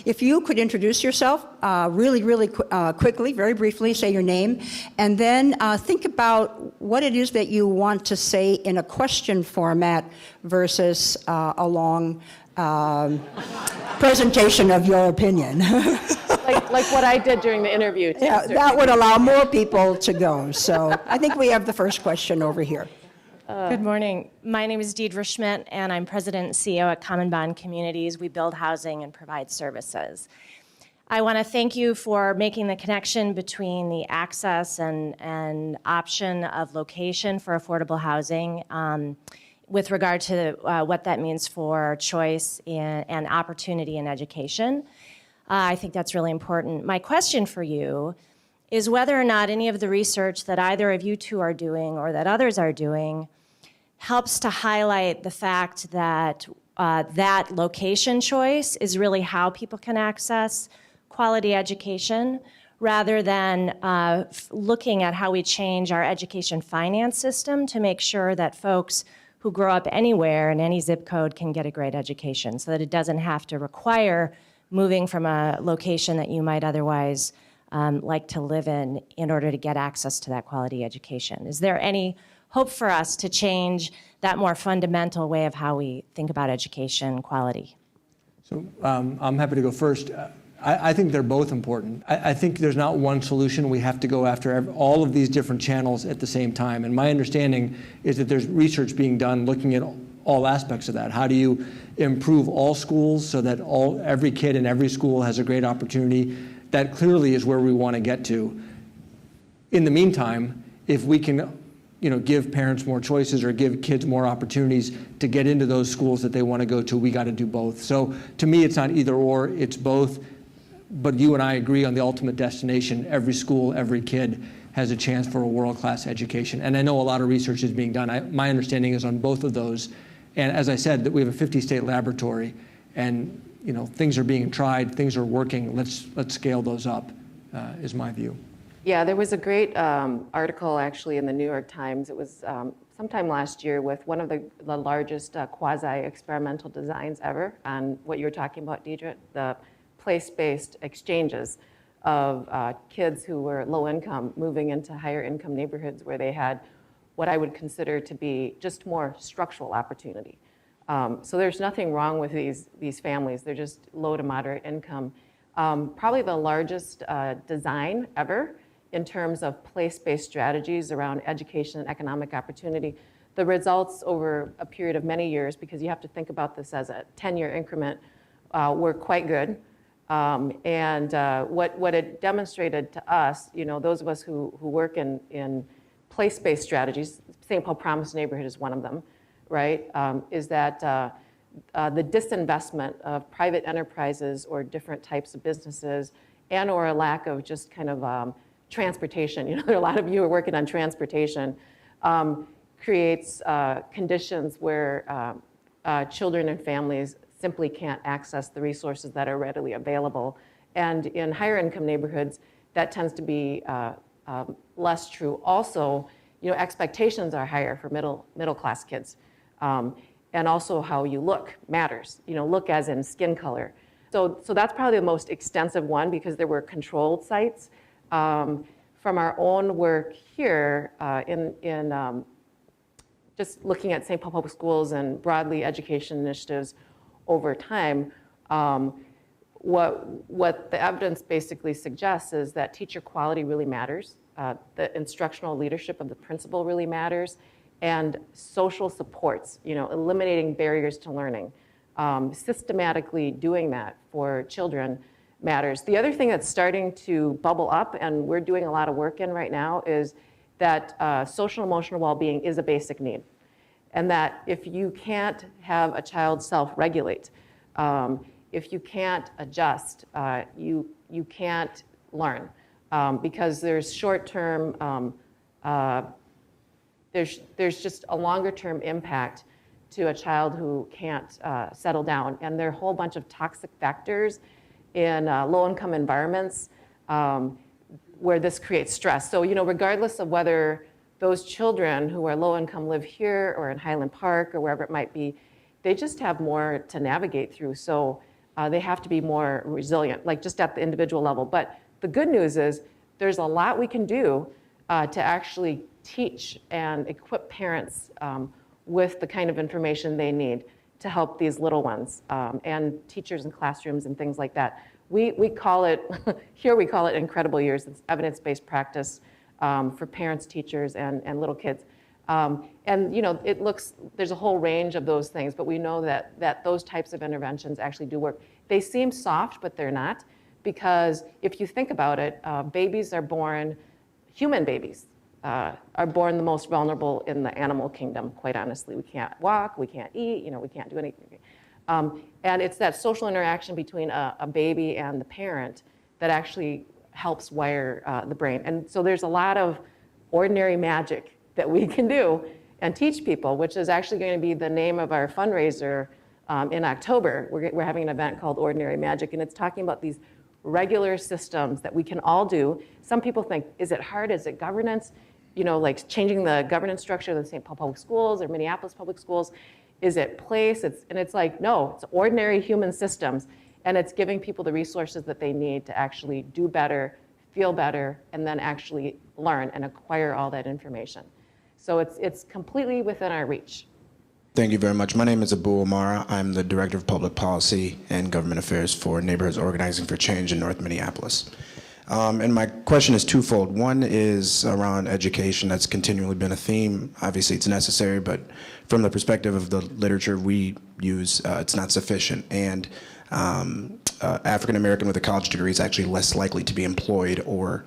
If you could introduce yourself really quickly, very briefly, say your name, and then think about what it is that you want to say in a question format versus a long presentation of your opinion. like what I did during the interview. Yeah, that would allow more people to go. So I think we have the first question over here. Good morning. My name is Deidre Schmidt, and I'm President and CEO at Common Bond Communities. We build housing and provide services. I want to thank you for making the connection between the access and option of location for affordable housing with regard to what that means for choice and opportunity in education. I think that's really important. My question for you is whether or not any of the research that either of you two are doing or that others are doing helps to highlight the fact that that location choice is really how people can access quality education, rather than looking at how we change our education finance system to make sure that folks who grow up anywhere in any zip code can get a great education, so that it doesn't have to require moving from a location that you might otherwise like to live in order to get access to that quality education. Is there any hope for us to change that more fundamental way of how we think about education quality? So I'm happy to go first. I think they're both important. I think there's not one solution. We have to go after all of these different channels at the same time. And my understanding is that there's research being done looking at all aspects of that. How do you improve all schools so that every kid in every school has a great opportunity? That clearly is where we want to get to. In the meantime, if we can give parents more choices or give kids more opportunities to get into those schools that they want to go to, we got to do both. So to me, it's not either or, it's both. But you and I agree on the ultimate destination. Every school, every kid has a chance for a world-class education. And I know a lot of research is being done. My understanding is on both of those. And as I said, that we have a 50-state laboratory, and things are being tried, things are working. Let's scale those up, is my view. Yeah, there was a great article actually in the New York Times. It was sometime last year with one of the largest quasi-experimental designs ever on what you were talking about, Deidre, the place-based exchanges of kids who were low income moving into higher income neighborhoods where they had what I would consider to be just more structural opportunity. So there's nothing wrong with these families. They're just low to moderate income. Probably the largest design ever in terms of place-based strategies around education and economic opportunity. The results over a period of many years, because you have to think about this as a 10-year increment, were quite good. And what it demonstrated to us, those of us who work in place-based strategies, St. Paul Promise Neighborhood is one of them, right, is that the disinvestment of private enterprises or different types of businesses and or a lack of just kind of transportation, there are a lot of you who are working on transportation, creates conditions where children and families simply can't access the resources that are readily available. And in higher income neighborhoods, that tends to be less true. Also, expectations are higher for middle class kids. And also how you look matters, look as in skin color. So that's probably the most extensive one because there were controlled sites. From our own work here in just looking at St. Paul Public Schools and broadly education initiatives over time, what the evidence basically suggests is that teacher quality really matters, the instructional leadership of the principal really matters, and social supports, eliminating barriers to learning, systematically doing that for children matters. The other thing that's starting to bubble up, and we're doing a lot of work in right now, is that social emotional well-being is a basic need. And that if you can't have a child self-regulate, if you can't adjust, you can't learn. Because there's short-term, there's just a longer-term impact to a child who can't settle down. And there are a whole bunch of toxic factors in low-income environments where this creates stress. So, regardless of whether those children who are low-income live here or in Highland Park or wherever it might be, they just have more to navigate through. So they have to be more resilient, like just at the individual level. But the good news is there's a lot we can do to actually teach and equip parents with the kind of information they need to help these little ones, and teachers in classrooms and things like that. We call it, here we call it Incredible Years. It's evidence-based practice for parents, teachers, and little kids. And there's a whole range of those things, but we know that those types of interventions actually do work. They seem soft, but they're not, because if you think about it, babies are born, human babies, are born the most vulnerable in the animal kingdom, quite honestly. We can't walk, we can't eat, we can't do anything. And it's that social interaction between a baby and the parent that actually helps wire the brain. And so there's a lot of ordinary magic that we can do and teach people, which is actually going to be the name of our fundraiser in October. We're having an event called Ordinary Magic, and it's talking about these regular systems that we can all do. Some people think, is it hard? Is it governance? Like changing the governance structure of the St. Paul Public Schools or Minneapolis Public Schools. Is it place? And it's like, no, it's ordinary human systems. And it's giving people the resources that they need to actually do better, feel better, and then actually learn and acquire all that information. So it's completely within our reach. Thank you very much. My name is Abu Amara. I'm the Director of Public Policy and Government Affairs for Neighborhoods Organizing for Change in North Minneapolis. And my question is twofold. One is around education. That's continually been a theme. Obviously, it's necessary, but from the perspective of the literature we use, it's not sufficient. And African American with a college degree is actually less likely to be employed or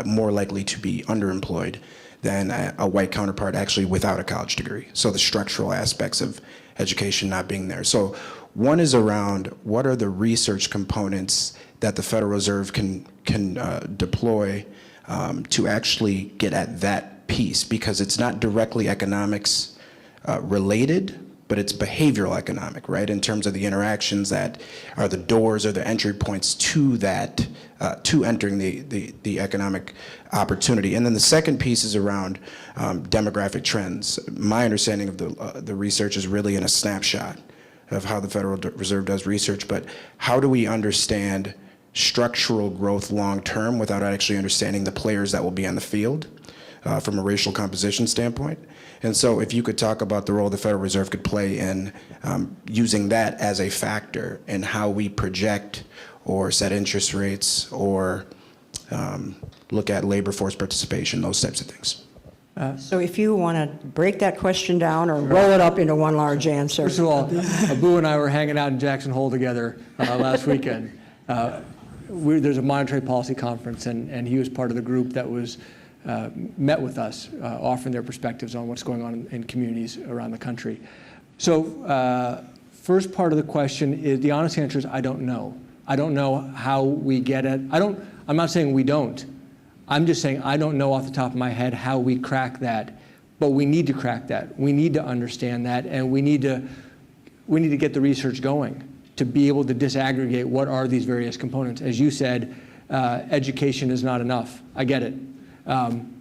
more likely to be underemployed than a white counterpart actually without a college degree. So the structural aspects of education not being there. So one is around what are the research components that the Federal Reserve can deploy to actually get at that piece, because it's not directly economics related, but it's behavioral economic, right? In terms of the interactions that are the doors or the entry points to that, to entering the economic opportunity. And then the second piece is around demographic trends. My understanding of the research is really in a snapshot of how the Federal Reserve does research, but how do we understand structural growth long term without actually understanding the players that will be on the field from a racial composition standpoint? And so if you could talk about the role the Federal Reserve could play in using that as a factor in how we project or set interest rates or look at labor force participation, those types of things. So if you want to break that question down or roll it up into one large answer. First of all, Abu and I were hanging out in Jackson Hole together last weekend. There's a monetary policy conference, and he was part of the group that was met with us, offering their perspectives on what's going on in communities around the country. So first part of the question is, the honest answer is I don't know. I don't know how we get it. I'm not saying we don't. I'm just saying I don't know off the top of my head how we crack that, but we need to crack that. We need to understand that, and we need to get the research going to be able to disaggregate what are these various components. As you said, education is not enough. I get it.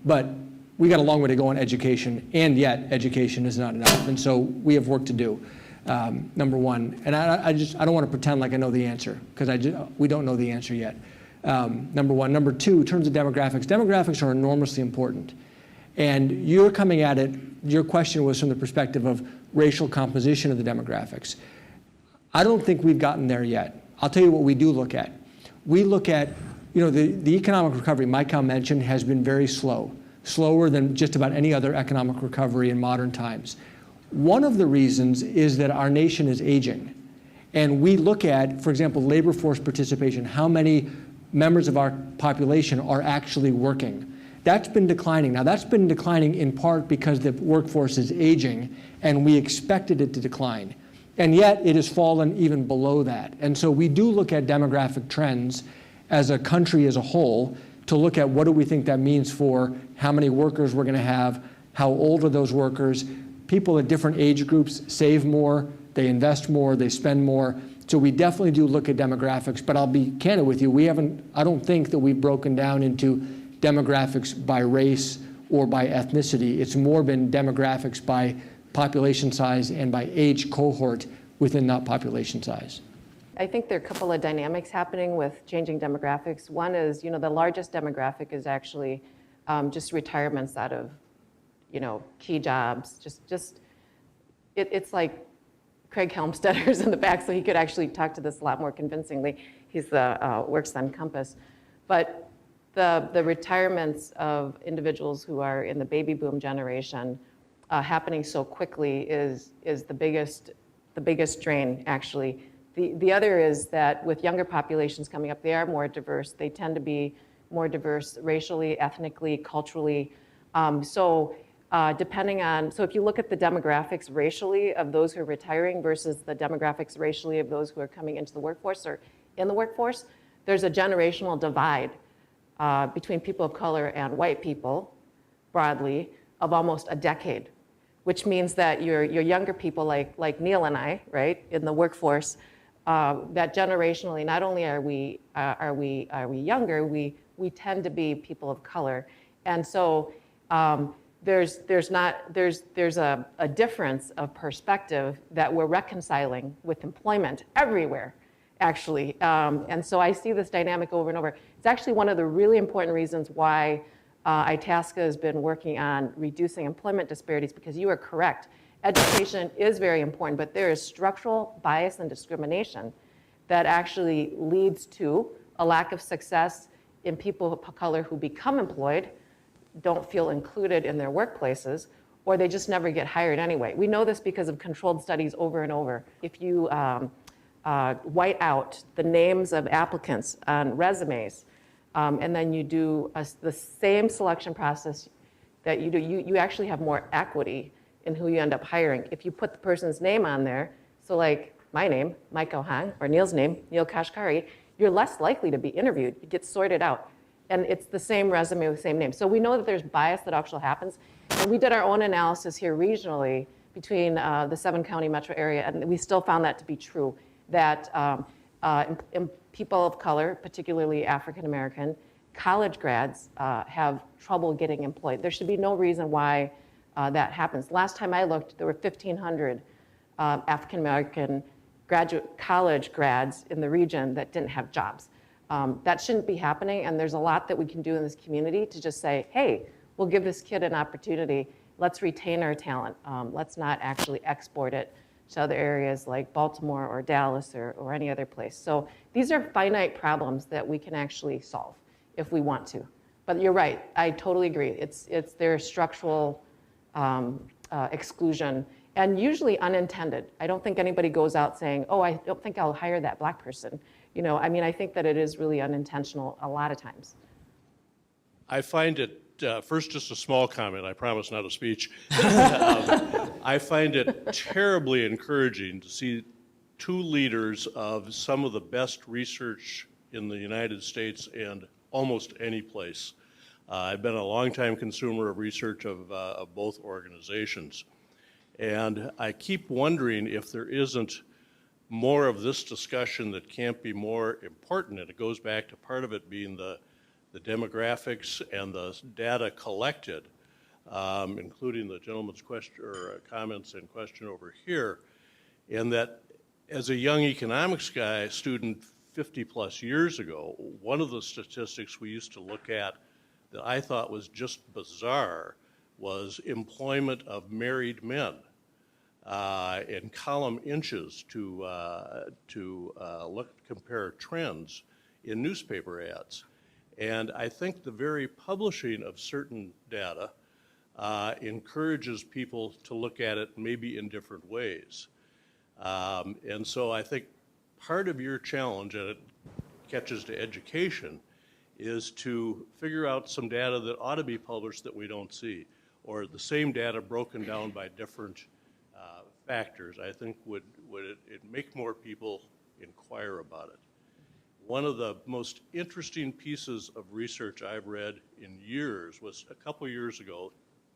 But we got a long way to go on education, and yet education is not enough. And so we have work to do, number one. And I don't want to pretend like I know the answer, because we don't know the answer yet. Number one. Number two, in terms of demographics are enormously important. And you're coming at it, your question was from the perspective of racial composition of the demographics. I don't think we've gotten there yet. I'll tell you what we do look at. We look at, the economic recovery MayKao mentioned has been very slow, slower than just about any other economic recovery in modern times. One of the reasons is that our nation is aging. And we look at, for example, labor force participation, how many members of our population are actually working. That's been declining. Now, that's been declining in part because the workforce is aging, and we expected it to decline. And yet, it has fallen even below that. And so we do look at demographic trends as a country as a whole to look at what do we think that means for how many workers we're going to have, how old are those workers. People at different age groups save more, they invest more, they spend more. So we definitely do look at demographics, but I'll be candid with you, I don't think that we've broken down into demographics by race or by ethnicity. It's more been demographics by population size and by age cohort within that population size. I think there are a couple of dynamics happening with changing demographics. One is, the largest demographic is actually just retirements out of, key jobs. It's like Craig Helmstedter's in the back, so he could actually talk to this a lot more convincingly. He's works on Compass. But the retirements of individuals who are in the baby boom generation happening so quickly is the biggest drain, actually. The other is that with younger populations coming up, they are more diverse. They tend to be more diverse racially, ethnically, culturally. So if you look at the demographics racially of those who are retiring versus the demographics racially of those who are coming into the workforce or in the workforce, there's a generational divide between people of color and white people, broadly, of almost a decade, which means that your younger people like Neel and I, right, in the workforce, that generationally, not only are we younger, we tend to be people of color, and so there's a difference of perspective that we're reconciling with employment everywhere, actually, and so I see this dynamic over and over. It's actually one of the really important reasons why Itasca has been working on reducing employment disparities, because you are correct. Education is very important, but there is structural bias and discrimination that actually leads to a lack of success in people of color who become employed, don't feel included in their workplaces, or they just never get hired anyway. We know this because of controlled studies over and over. If you white out the names of applicants on resumes, and then you do the same selection process that you do, you actually have more equity in who you end up hiring. If you put the person's name on there, so like my name, MayKao, or Neel's name, Neel Kashkari, you're less likely to be interviewed. You get sorted out. And it's the same resume with the same name. So we know that there's bias that actually happens. And we did our own analysis here regionally between the 7-county metro area, and we still found that to be true, that people of color, particularly African American, college grads have trouble getting employed. There should be no reason why that happens. Last time I looked, there were 1,500 African American college grads in the region that didn't have jobs. That shouldn't be happening, and there's a lot that we can do in this community to just say, hey, we'll give this kid an opportunity. Let's retain our talent. Let's not actually export it to other areas like Baltimore or Dallas or any other place. So these are finite problems that we can actually solve if we want to. But you're right, I totally agree. It's their structural exclusion, and usually unintended. I don't think anybody goes out saying, oh, I don't think I'll hire that black person. You know, I mean, I think that it is really unintentional a lot of times. I find it, first just a small comment, I promise not a speech. I find it terribly encouraging to see two leaders of some of the best research in the United States and almost any place. I've been a longtime consumer of research of both organizations. And I keep wondering if there isn't more of this discussion that can't be more important, and it goes back to part of it being the demographics and the data collected, including the gentleman's question or comments and question over here, and that as a young economics student 50 plus years ago, one of the statistics we used to look at that I thought was just bizarre was employment of married men in column inches to compare trends in newspaper ads. And I think the very publishing of certain data encourages people to look at it maybe in different ways. And so I think part of your challenge, and it catches to education, is to figure out some data that ought to be published that we don't see, or the same data broken down by different factors. I think would it make more people inquire about it. One of the most interesting pieces of research I've read in years was a couple years ago,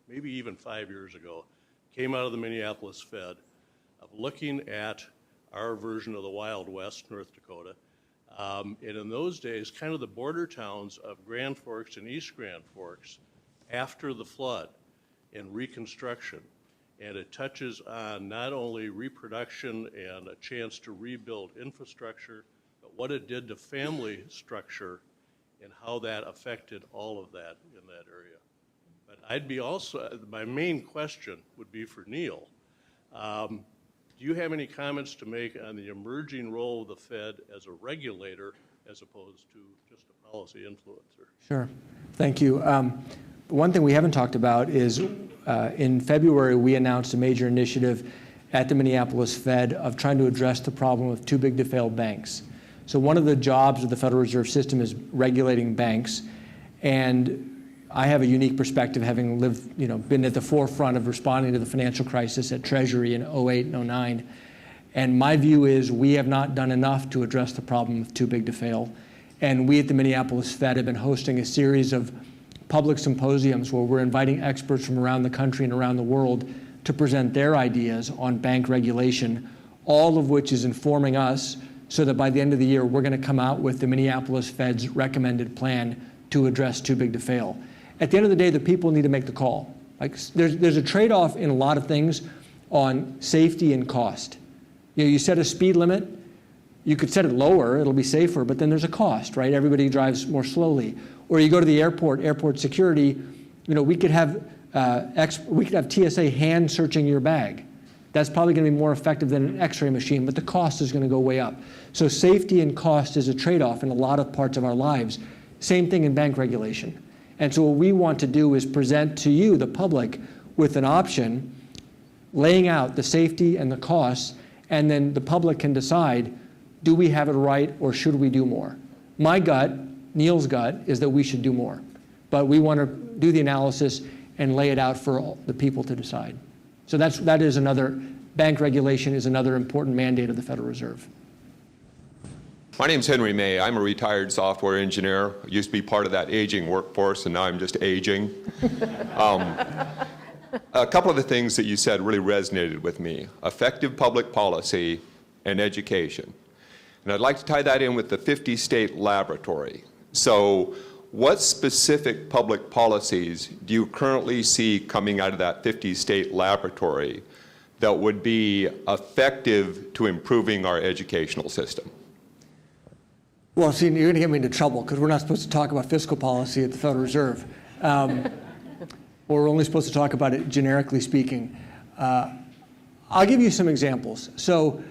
maybe even 5 years ago, came out of the Minneapolis Fed, of looking at our version of the Wild West, North Dakota. And in those days, kind of the border towns of Grand Forks and East Grand Forks after the flood and reconstruction. And it touches on not only reproduction and a chance to rebuild infrastructure, but what it did to family structure and how that affected all of that in that area. But I'd be also, my main question would be for Neel. Do you have any comments to make on the emerging role of the Fed as a regulator as opposed to just a policy influencer? Sure. Thank you. One thing we haven't talked about is in February, we announced a major initiative at the Minneapolis Fed of trying to address the problem of too big to fail banks. So one of the jobs of the Federal Reserve System is regulating banks. And I have a unique perspective, having lived, been at the forefront of responding to the financial crisis at Treasury in 08 and 09. And my view is we have not done enough to address the problem of too big to fail. And we at the Minneapolis Fed have been hosting a series of public symposiums where we're inviting experts from around the country and around the world to present their ideas on bank regulation, all of which is informing us so that by the end of the year, we're going to come out with the Minneapolis Fed's recommended plan to address too big to fail. At the end of the day, the people need to make the call. Like, there's a trade-off in a lot of things on safety and cost. You set a speed limit, you could set it lower, it'll be safer, but then there's a cost, right? Everybody drives more slowly. Or you go to the airport security, we could have TSA hand searching your bag. That's probably going to be more effective than an X-ray machine, but the cost is going to go way up. So safety and cost is a trade-off in a lot of parts of our lives. Same thing in bank regulation. And so what we want to do is present to you, the public, with an option, laying out the safety and the costs, and then the public can decide, do we have it right or should we do more? My gut, Neel's gut, is that we should do more. But we want to do the analysis and lay it out for the people to decide. So that is another, bank regulation is another important mandate of the Federal Reserve. My name's Henry May. I'm a retired software engineer. I used to be part of that aging workforce, and now I'm just aging. A couple of the things that you said really resonated with me. Effective public policy and education. And I'd like to tie that in with the 50-state laboratory. So what specific public policies do you currently see coming out of that 50-state laboratory that would be effective to improving our educational system? Well, see, you're going to get me into trouble because we're not supposed to talk about fiscal policy at the Federal Reserve. We're only supposed to talk about it generically speaking. I'll give you some examples. So,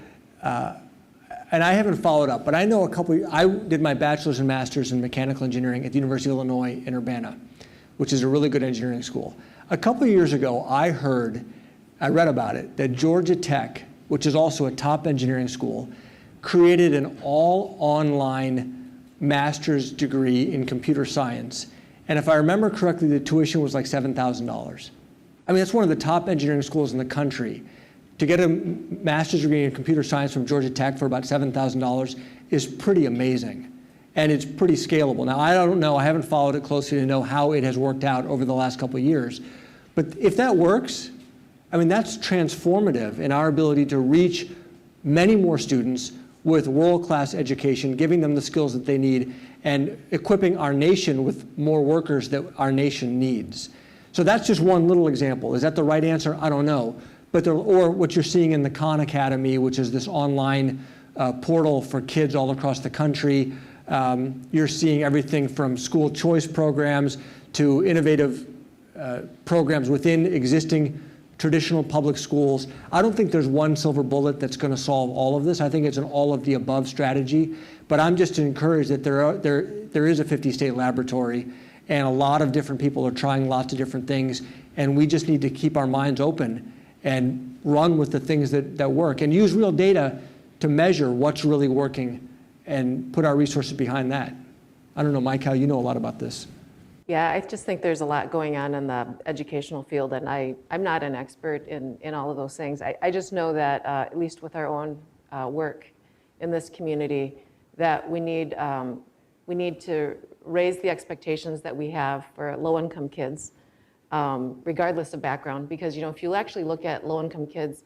and I haven't followed up, but I know I did my bachelor's and master's in mechanical engineering at the University of Illinois in Urbana, which is a really good engineering school. A couple of years ago, I read about it, that Georgia Tech, which is also a top engineering school, created an all-online master's degree in computer science. And if I remember correctly, the tuition was like $7,000. I mean, that's one of the top engineering schools in the country. To get a master's degree in computer science from Georgia Tech for about $7,000 is pretty amazing. And it's pretty scalable. Now, I don't know, I haven't followed it closely to know how it has worked out over the last couple of years. But if that works, I mean, that's transformative in our ability to reach many more students with world-class education, giving them the skills that they need, and equipping our nation with more workers that our nation needs. So that's just one little example. Is that the right answer? I don't know. But or what you're seeing in the Khan Academy, which is this online portal for kids all across the country. You're seeing everything from school choice programs to innovative programs within existing traditional public schools. I don't think there's one silver bullet that's going to solve all of this. I think it's an all-of-the-above strategy. But I'm just encouraged that there is a 50-state laboratory, and a lot of different people are trying lots of different things, and we just need to keep our minds open and run with the things that work, and use real data to measure what's really working and put our resources behind that. I don't know, MayKao, you know a lot about this. Yeah, I just think there's a lot going on in the educational field, and I'm not an expert in all of those things. I just know that, at least with our own work in this community, that we need to raise the expectations that we have for low-income kids, regardless of background, because if you actually look at low-income kids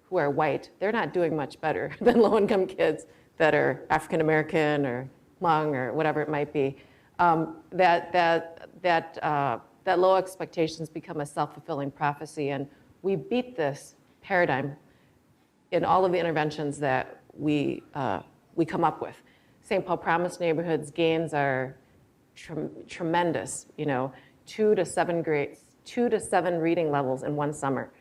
who are white, they're not doing much better than low-income kids that are African American or Hmong or whatever it might be. That low expectations become a self-fulfilling prophecy, and we beat this paradigm in all of the interventions that we come up with. St. Paul Promise neighborhoods gains are tremendous. 2 to 7 reading levels in one summer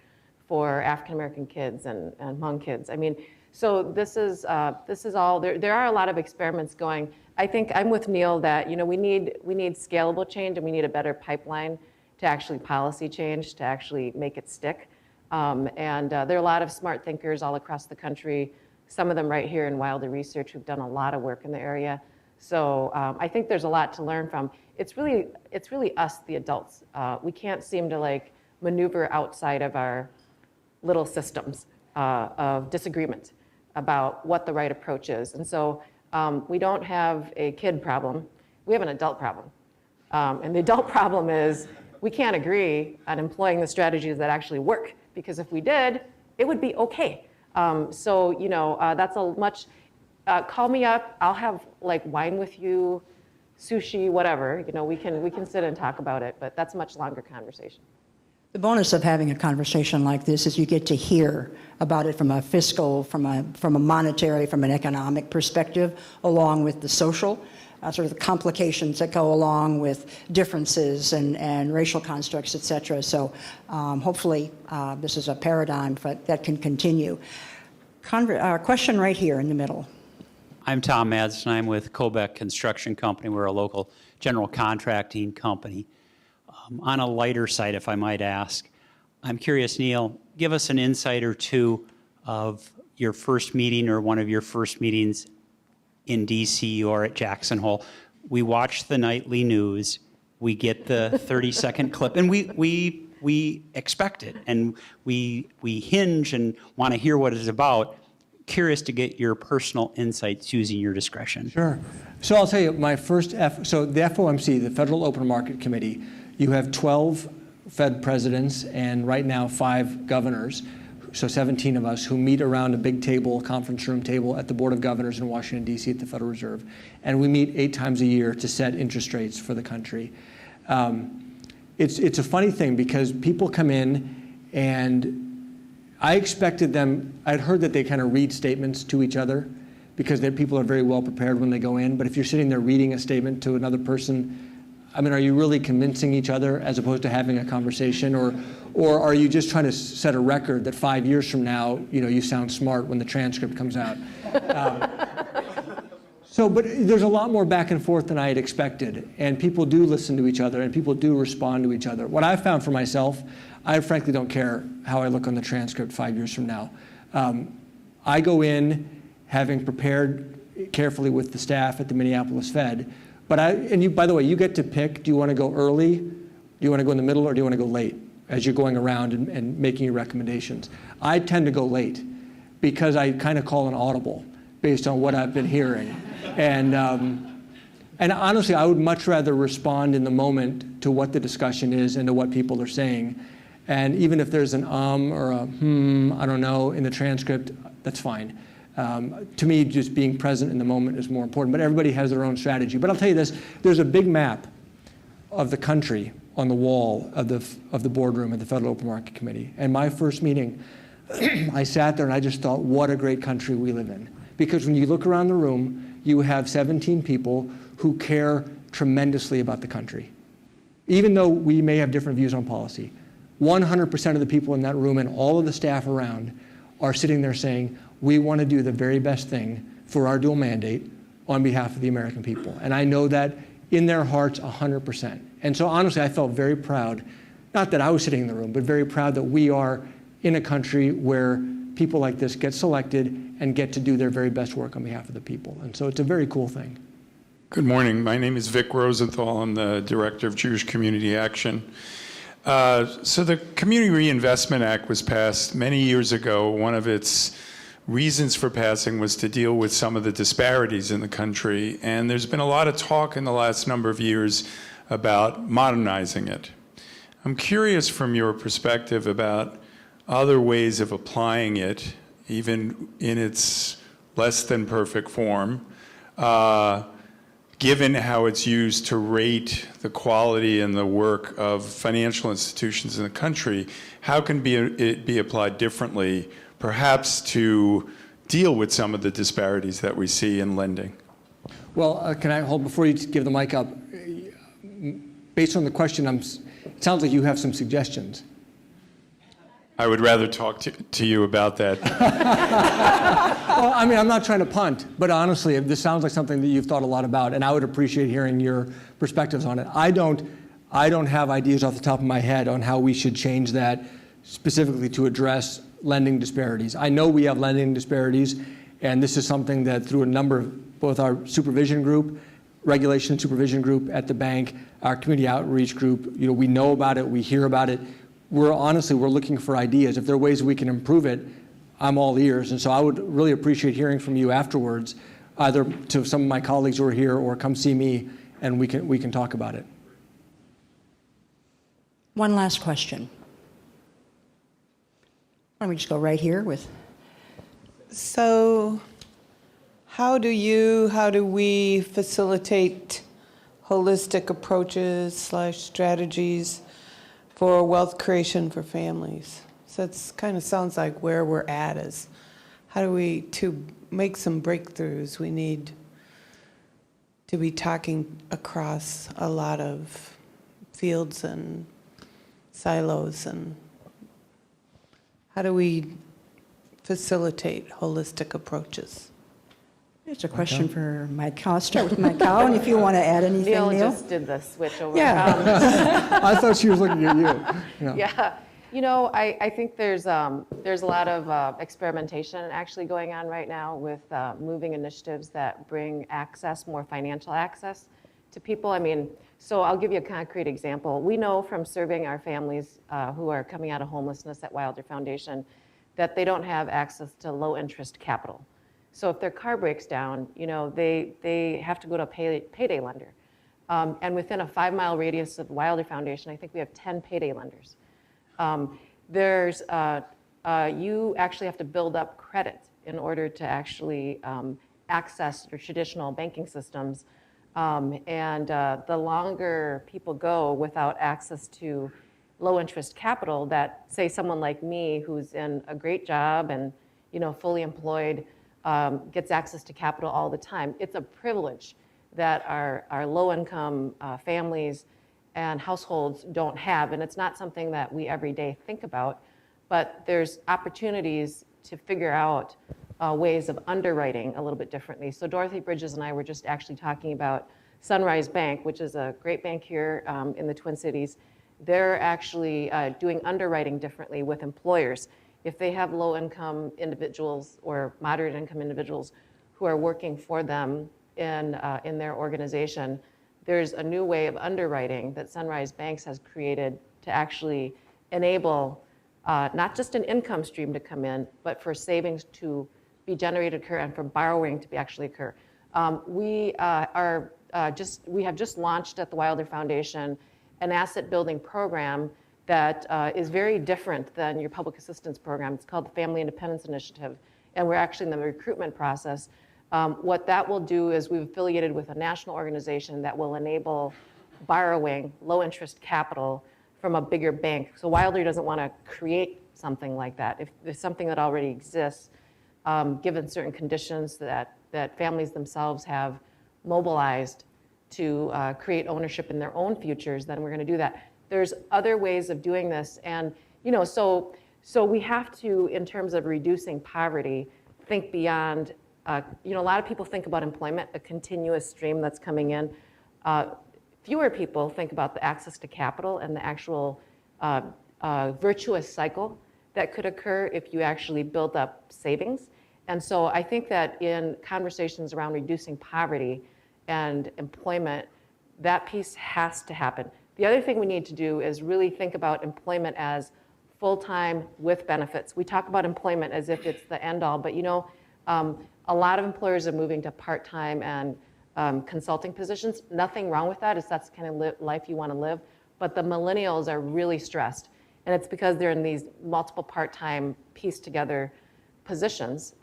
for African American kids and Hmong kids. I mean, so this is all. There are a lot of experiments going. I think I'm with Neel that we need scalable change, and we need a better pipeline to actually policy change to actually make it stick. There are a lot of smart thinkers all across the country. Some of them right here in Wilder Research who've done a lot of work in the area. So I think there's a lot to learn from. It's really us, the adults. We can't seem to maneuver outside of our little systems of disagreement about what the right approach is. And so we don't have a kid problem, we have an adult problem. And the adult problem is we can't agree on employing the strategies that actually work, because if we did, it would be okay. That's a much, call me up, I'll have wine with you, sushi, whatever. We can sit and talk about it, but that's a much longer conversation. The bonus of having a conversation like this is you get to hear about it from a fiscal, from a monetary, from an economic perspective, along with the social, sort of the complications that go along with differences and racial constructs, et cetera. So hopefully this is a paradigm that can continue. Question right here in the middle. I'm Tom Madsen. I'm with Kobeck Construction Company. We're a local general contracting company. On a lighter side, if I might ask, I'm curious, Neel, give us an insight or two of your first meeting or one of your first meetings in D.C. or at Jackson Hole. We watch the nightly news, we get the 30-second clip, and we expect it, and we hinge and want to hear what it's about. Curious to get your personal insights using your discretion. Sure. So I'll tell you, my first, so the FOMC, the Federal Open Market Committee, you have 12 Fed presidents and right now 5 governors, so 17 of us, who meet around a big table, conference room table at the Board of Governors in Washington, D.C. at the Federal Reserve. And we meet 8 times a year to set interest rates for the country. It's a funny thing because people come in and I expected them, I'd heard that they kind of read statements to each other because people are very well prepared when they go in. But if you're sitting there reading a statement to another person, I mean, are you really convincing each other as opposed to having a conversation? Or are you just trying to set a record that 5 years from now, you sound smart when the transcript comes out? But there's a lot more back and forth than I had expected. And people do listen to each other and people do respond to each other. What I've found for myself, I frankly don't care how I look on the transcript 5 years from now. I go in having prepared carefully with the staff at the Minneapolis Fed. By the way, you get to pick, do you want to go early, do you want to go in the middle, or do you want to go late as you're going around and making your recommendations? I tend to go late because I kind of call an audible based on what I've been hearing. And honestly, I would much rather respond in the moment to what the discussion is and to what people are saying. And even if there's an or a I don't know in the transcript, that's fine. To me, just being present in the moment is more important. But everybody has their own strategy. But I'll tell you this, there's a big map of the country on the wall of the boardroom at the Federal Open Market Committee. And my first meeting, I sat there and I just thought, what a great country we live in. Because when you look around the room, you have 17 people who care tremendously about the country. Even though we may have different views on policy, 100% of the people in that room and all of the staff around are sitting there saying, we want to do the very best thing for our dual mandate on behalf of the American people. And I know that in their hearts 100%. And so honestly, I felt very proud, not that I was sitting in the room, but very proud that we are in a country where people like this get selected and get to do their very best work on behalf of the people. And so it's a very cool thing. Good morning. My name is Vic Rosenthal. I'm the Director of Jewish Community Action. So the Community Reinvestment Act was passed many years ago. One of its reasons for passing was to deal with some of the disparities in the country. And there's been a lot of talk in the last number of years about modernizing it. I'm curious from your perspective about other ways of applying it, even in its less than perfect form, given how it's used to rate the quality and the work of financial institutions in the country. How can it be applied differently, perhaps to deal with some of the disparities that we see in lending? Well, can I hold, before you give the mic up, based on the question, it sounds like you have some suggestions. I would rather talk to you about that. Well, I mean, I'm not trying to punt, but honestly, this sounds like something that you've thought a lot about, and I would appreciate hearing your perspectives on it. I don't have ideas off the top of my head on how we should change that specifically to address lending disparities. I know we have lending disparities, and this is something that through a number of both our supervision group, regulation and supervision group at the bank, our community outreach group, we know about it, we hear about it. We're looking for ideas. If there are ways we can improve it, I'm all ears. And so I would really appreciate hearing from you afterwards, either to some of my colleagues who are here or come see me, and we can talk about it. One last question. Why don't we just go right here with... So how do we facilitate holistic approaches / strategies for wealth creation for families? So it kind of sounds like where we're at is, how do we, to make some breakthroughs, we need to be talking across a lot of fields and silos, and how do we facilitate holistic approches? It's a question for MayKao. I'll start with MayKao, and if you want to add anything, Neil. Neil just did the switch over. Yeah. I thought she was looking at you. Yeah. I think there's a lot of experimentation actually going on right now with moving initiatives that bring access, more financial access to people. I mean, so I'll give you a concrete example. We know from serving our families who are coming out of homelessness at Wilder Foundation that they don't have access to low interest capital. So if their car breaks down, they have to go to a payday lender. And within a 5-mile radius of the Wilder Foundation, I think we have 10 payday lenders. You actually have to build up credit in order to actually access your traditional banking systems. The longer people go without access to low interest capital, that say someone like me who's in a great job and fully employed gets access to capital all the time. It's a privilege that our low income families and households don't have, and it's not something that we every day think about, but there's opportunities to figure out ways of underwriting a little bit differently. So Dorothy Bridges and I were just actually talking about Sunrise Bank, which is a great bank here in the Twin Cities. They're actually doing underwriting differently with employers. If they have low-income individuals or moderate-income individuals who are working for them in their organization, there's a new way of underwriting that Sunrise Banks has created to actually enable not just an income stream to come in, but for savings to be generated occur and for borrowing to be actually occur. We have just launched at the Wilder Foundation an asset building program that is very different than your public assistance program. It's called the Family Independence Initiative, and we're actually in the recruitment process. What that will do is we've affiliated with a national organization that will enable borrowing low interest capital from a bigger bank. So Wilder doesn't want to create something like that. If there's something that already exists, given certain conditions that families themselves have mobilized to create ownership in their own futures, then we're going to do that. There's other ways of doing this, and so we have to, in terms of reducing poverty, think beyond. A lot of people think about employment, a continuous stream that's coming in. Fewer people think about the access to capital and the actual virtuous cycle that could occur if you actually build up savings. And so I think that in conversations around reducing poverty and employment, that piece has to happen. The other thing we need to do is really think about employment as full-time with benefits. We talk about employment as if it's the end-all, but a lot of employers are moving to part-time and consulting positions. Nothing wrong with that, if that's the kind of life you want to live. But the millennials are really stressed, and it's because they're in these multiple part-time pieced-together positions.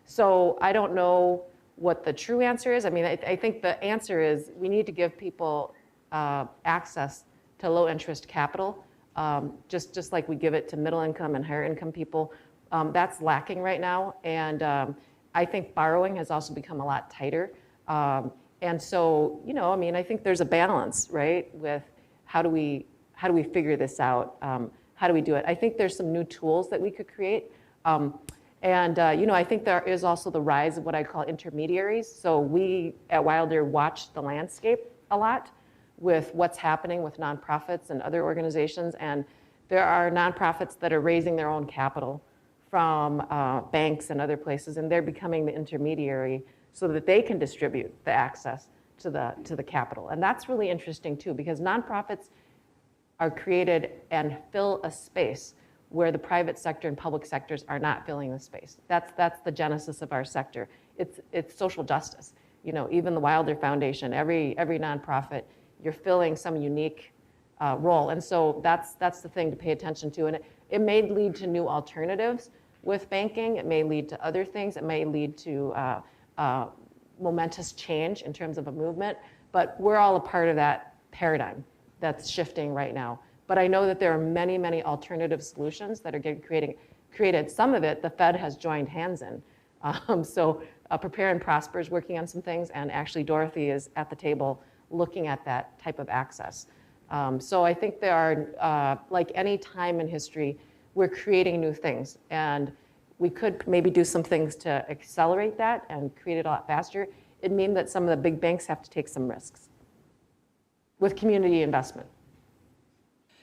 So I don't know what the true answer is. I mean, I think the answer is we need to give people access to low-interest capital, just like we give it to middle-income and higher-income people. That's lacking right now, and I think borrowing has also become a lot tighter. And so, I think there's a balance, right, with how do we figure this out? How do we do it? I think there's some new tools that we could create. I think there is also the rise of what I call intermediaries. So we at Wilder watch the landscape a lot with what's happening with nonprofits and other organizations. And there are nonprofits that are raising their own capital from banks and other places, and they're becoming the intermediary so that they can distribute the access to the capital. And that's really interesting too, because nonprofits are created and fill a space where the private sector and public sectors are not filling the space. That's the genesis of our sector. It's social justice. Even the Wilder Foundation, every nonprofit, you're filling some unique role. And so that's the thing to pay attention to. And it may lead to new alternatives with banking. It may lead to other things. It may lead to momentous change in terms of a movement. But we're all a part of that paradigm that's shifting right now. But I know that there are many, many alternative solutions that are getting created. Some of it, the Fed has joined hands in. So Prepare and Prosper is working on some things, and actually Dorothy is at the table looking at that type of access. So I think there are, like any time in history, we're creating new things. And we could maybe do some things to accelerate that and create it a lot faster. It'd mean that some of the big banks have to take some risks with community investment.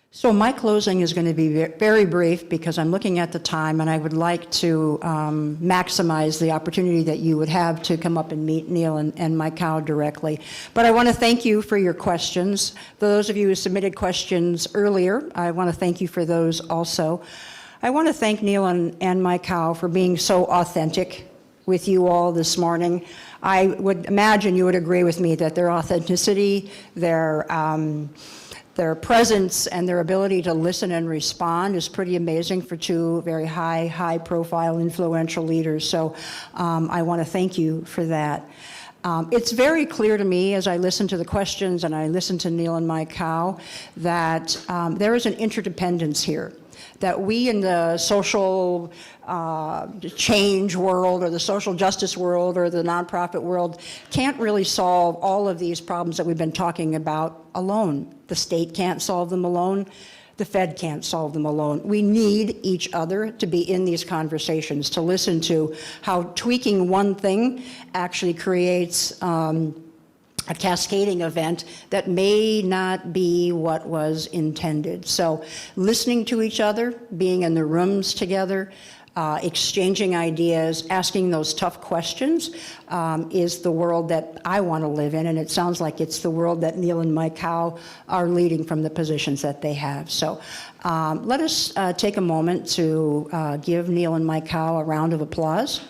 So my closing is going to be very brief because I'm looking at the time and I would like to maximize the opportunity that you would have to come up and meet Neel and MayKao directly. But I want to thank you for your questions. Those of you who submitted questions earlier, I want to thank you for those also. I want to thank Neel and MayKao for being so authentic with you all this morning. I would imagine you would agree with me that their authenticity, their presence, and their ability to listen and respond is pretty amazing for two very high-profile, influential leaders. So I want to thank you for that. It's very clear to me as I listen to the questions and I listen to Neel and MayKao that there is an interdependence here, that we in the social change world or the social justice world or the nonprofit world can't really solve all of these problems that we've been talking about alone. The state can't solve them alone. The Fed can't solve them alone. We need each other to be in these conversations, to listen to how tweaking one thing actually creates a cascading event that may not be what was intended. So listening to each other, being in the rooms together, exchanging ideas, asking those tough questions is the world that I want to live in, and it sounds like it's the world that Neel and MayKao are leading from the positions that they have. So let us take a moment to give Neel and MayKao a round of applause.